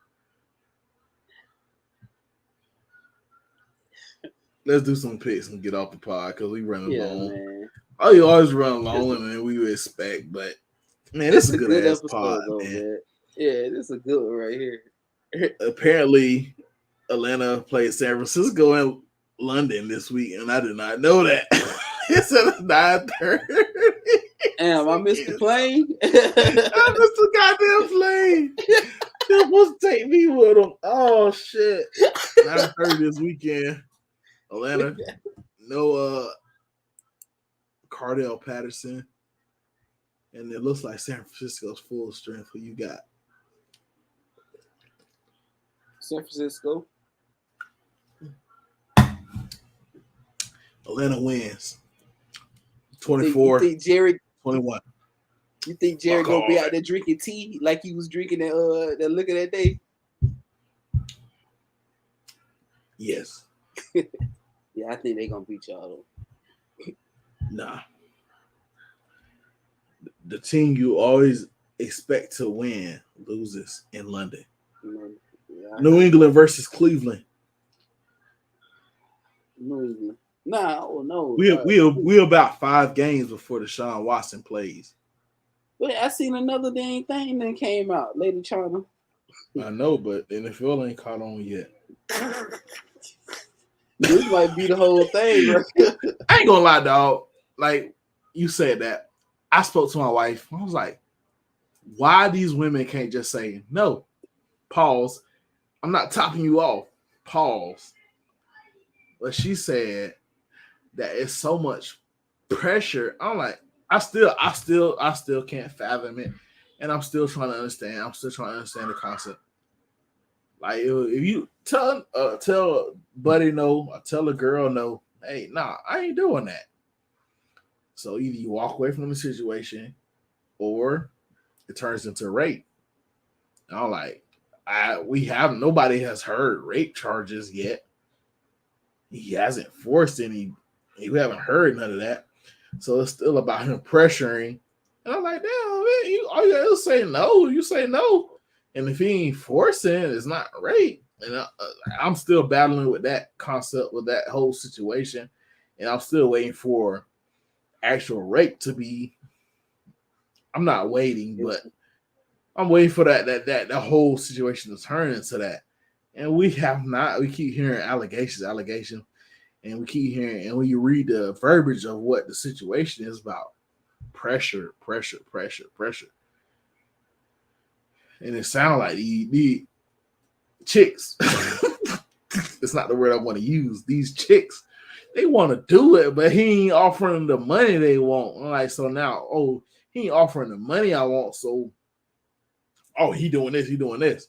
Let's do some picks and get off the pod because we running long. Man. Oh, you always run longer than we would expect, but man, this is a good ass pod, though, man. Yeah, this is a good one right here. Apparently, Atlanta plays San Francisco and London this week, and I did not know that. It's at 9:30. Damn, I missed the plane. I missed the goddamn plane. They're supposed to take me with them. Oh shit! 9:30 this weekend. Atlanta, no Cardell Patterson, and it looks like San Francisco's full strength. Who you got? San Francisco. Atlanta wins. 24. You think Jerry 21. You think Jerry gonna be out there drinking tea like he was drinking that liquor that day? Yes. Yeah, I think they're gonna beat y'all though. Nah. The team you always expect to win loses in London. Yeah, New England versus Cleveland. New England. Nah, oh no. We're about 5 games before Deshaun Watson plays. But I seen another dang thing that came out, Lady China. I know, but the NFL ain't caught on yet. This might be the whole thing, bro. I ain't gonna lie, dog. Like you said that. I spoke to my wife. I was like, why these women can't just say no? Pause. I'm not topping you off. Pause. But she said that it's so much pressure. I'm like, I still can't fathom it, and I'm still trying to understand. I'm still trying to understand the concept. Like if you tell a buddy no, or tell a girl no, hey, nah, I ain't doing that. So either you walk away from the situation, or it turns into rape. And I'm like, nobody has heard rape charges yet. He hasn't forced any. We haven't heard none of that. So it's still about him pressuring. And I'm like, damn, man, all you gotta say no. You say no. And if he ain't forcing, it's not rape. And I'm still battling with that concept, with that whole situation. And I'm still waiting for actual rape to be. I'm not waiting, but I'm waiting for that whole situation to turn into that. And we have not. We keep hearing allegations, and we keep hearing. And when you read the verbiage of what the situation is about, pressure, and it sounds like the chicks. It's not the word I want to use. These chicks, they want to do it, but he ain't offering the money they want. I'm like, so now, he ain't offering the money I want. So, he doing this.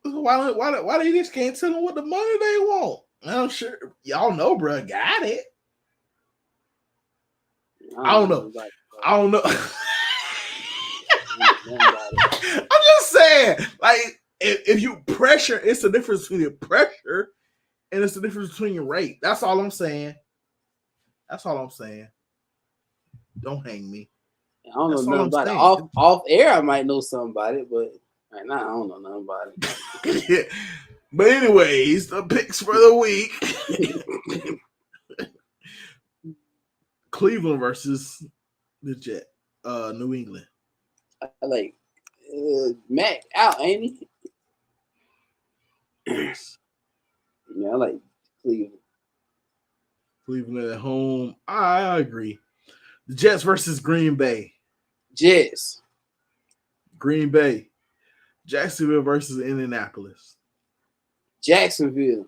Why they just can't tell them what the money they want? I'm sure y'all know, bro. Got it. I don't know. I'm just saying, like, if you pressure, it's the difference between the pressure and it's the difference between your rate. That's all I'm saying. Don't hang me. I don't know nothing about it. Off air, I might know somebody, but right now I don't know nothing about it. Yeah. But anyways, the picks for the week. Cleveland versus the Jet. New England. I like Mac out, ain't he? Yes. Yeah, I like Cleveland. Cleveland at home. I agree. The Jets versus Green Bay. Jets. Green Bay. Jacksonville versus Indianapolis. Jacksonville.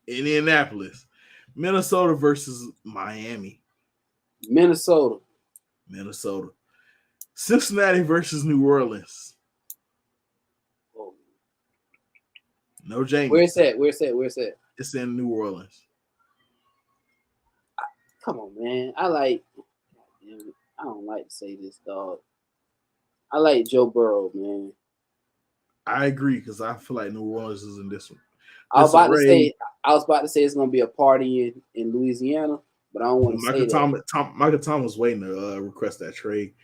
Indianapolis. Minnesota versus Miami. Minnesota. Cincinnati versus New Orleans. Oh. No James. Where's that? It's in New Orleans. Come on, man. I don't like to say this, dog. I like Joe Burrow, man. I agree because I feel like New Orleans is in this one. I was about to say it's gonna be a party in Louisiana, but I don't want to say that. Michael Thomas waiting to request that trade.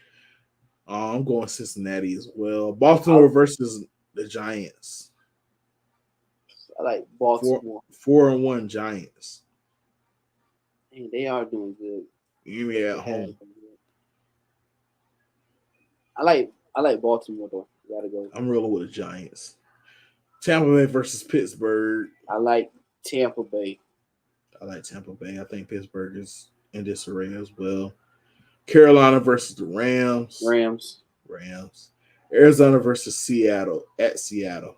I'm going Cincinnati as well. Baltimore versus the Giants. I like Baltimore. 4-1 Giants. Hey, they are doing good. Give me at home. I like Baltimore though. You gotta go. I'm rolling with the Giants. Tampa Bay versus Pittsburgh. I like Tampa Bay. I think Pittsburgh is in disarray as well. Carolina versus the Rams. Arizona versus Seattle at Seattle.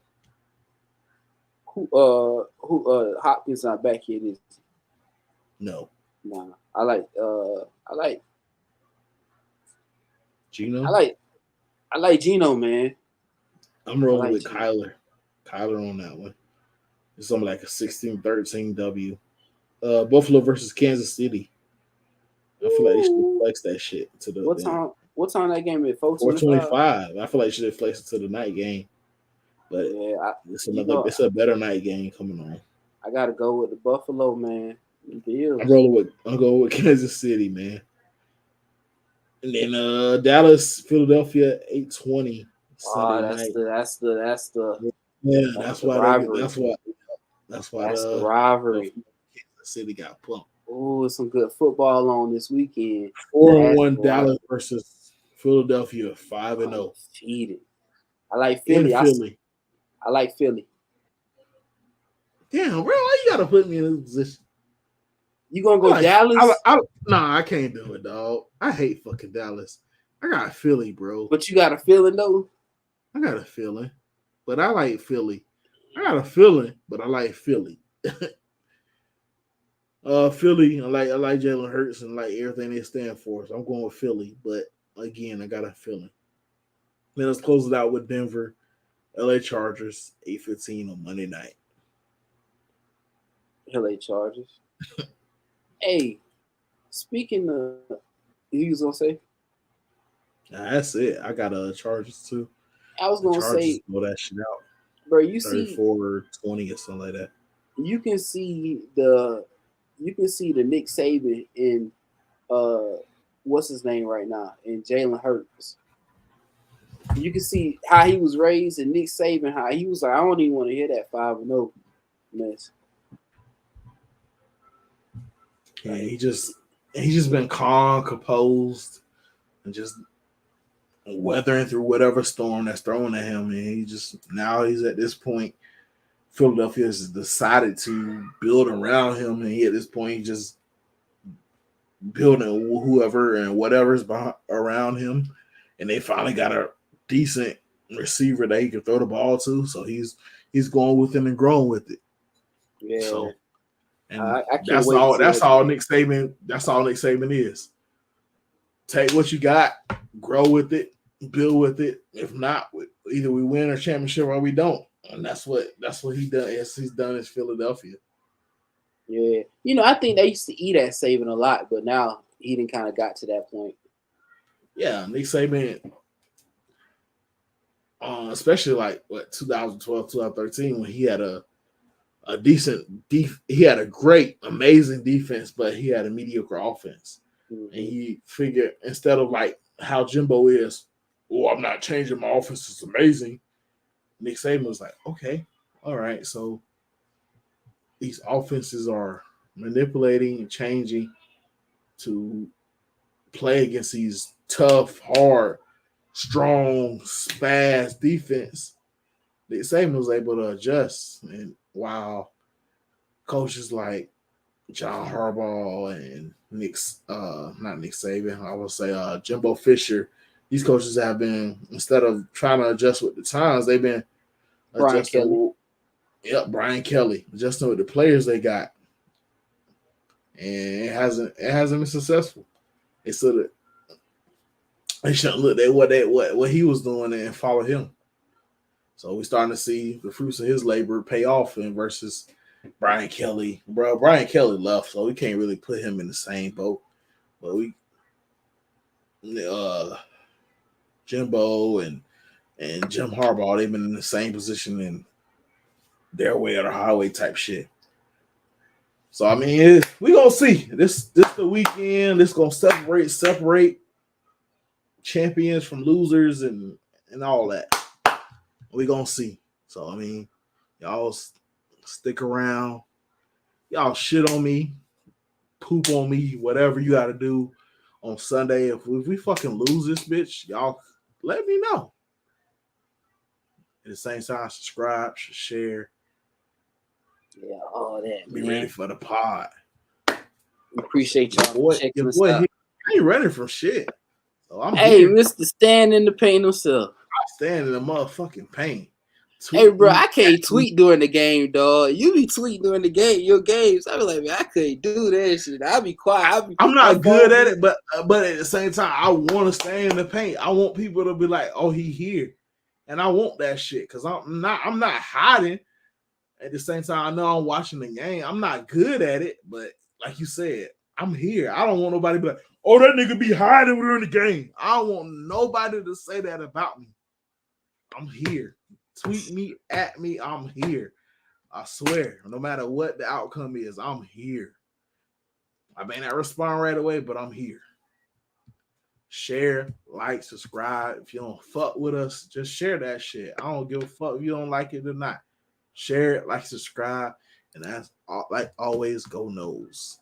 Who Hopkins not back here this? No. Nah. I like Gino. I like Gino, man. I'm rolling with Gino. Kyler on that one. It's something like a 16-13 W. Buffalo versus Kansas City. I feel like they should flex that shit to the What time that game is? 4:25. I feel like they should have flexed it to the night game. But yeah, it's a better night game coming on. I gotta go with the Buffalo, man. I'm going with Kansas City, man. And then Dallas, Philadelphia, 8:20 Sunday night. That's the rivalry. That's why the rivalry. Kansas City got pumped. Oh, some good football on this weekend. 4-1 Dallas versus Philadelphia, 5-0. Undefeated. I like In Philly. Philly. I like Philly. Damn, bro, why you gotta put me in this position? You gonna go Dallas? Nah, I can't do it, dog. I hate fucking Dallas. I got Philly, bro. But you got a feeling though. I got a feeling, but I like Philly. I got a feeling, but I like Philly. Philly, I like Jalen Hurts and like everything they stand for. So I'm going with Philly, but again, I got a feeling. Then let's close it out with Denver, LA Chargers, 8:15 on Monday night. LA Chargers. Hey, speaking of, you was gonna say? Nah, that's it. I got Chargers too. I was The gonna Chargers say, blow that shit out. bro, you 34-20 or something like that. You can see the Nick Saban in what's his name right now in Jalen Hurts. You can see how he was raised and Nick Saban, how he was like, I don't even want to hear that 5-0 mess. Yeah, he's just been calm, composed, and just weathering through whatever storm that's thrown at him. And now he's at this point. Philadelphia has decided to build around him, and at this point, he's just building whoever and whatever's around him. And they finally got a decent receiver that he can throw the ball to, so he's going with him and growing with it. Yeah. So, and I that's all. That's all Nick Saban. That's all Nick Saban is. Take what you got, grow with it, build with it. If not, either we win a championship or we don't. And that's what he does. He's done in Philadelphia. Yeah, I think they used to eat at Saban a lot, but now he didn't kind of got to that point. Yeah, Nick Saban, especially like 2012, 2013, when he had a decent he had a great, amazing defense, but he had a mediocre offense. Mm-hmm. And he figured, instead of like how Jimbo is, I'm not changing my offense, it's amazing. Nick Saban was like, okay, all right, so these offenses are manipulating and changing to play against these tough, hard, strong, fast defense. Nick Saban was able to adjust. And while coaches like John Harbaugh and not Nick Saban, I would say Jimbo Fisher, these coaches have been, instead of trying to adjust with the times, they've been adjusting. Brian Kelly, adjusting with the players they got, and it hasn't been successful. They shouldn't look at what he was doing and follow him. So we're starting to see the fruits of his labor pay off, and versus Brian Kelly. Bro, Brian Kelly left, so we can't really put him in the same boat. But Jimbo and Jim Harbaugh, they've been in the same position in their way or the highway type shit. So I mean, we gonna see. This the weekend. This gonna separate champions from losers and all that. We gonna see. So I mean, y'all stick around. Y'all shit on me, poop on me, whatever you got to do on Sunday. If we fucking lose this bitch, y'all let me know. At the same time, subscribe, share. Yeah, all that. Be ready for the pod. Appreciate y'all. Your boy, I ain't running from shit. So Mr. Stand in the pain himself. I stand in the motherfucking pain. Hey, bro, I can't tweet during the game, dog. You be tweeting during the game, your games. I be like, man, I couldn't do that shit. I be quiet. I'm not good at it, but at the same time, I want to stay in the paint. I want people to be like, oh, he here, and I want that shit because I'm not hiding. At the same time, I know I'm watching the game. I'm not good at it, but like you said, I'm here. I don't want nobody to be like, oh, that nigga be hiding during the game. I don't want nobody to say that about me. I'm here. Tweet me, at me, I'm here. I swear, no matter what the outcome is, I'm here. I may not respond right away, but I'm here. Share, like, subscribe. If you don't fuck with us, just share that shit. I don't give a fuck if you don't like it or not. Share it, like, subscribe, and that's like always, go Noles.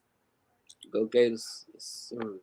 Go Gators, sir.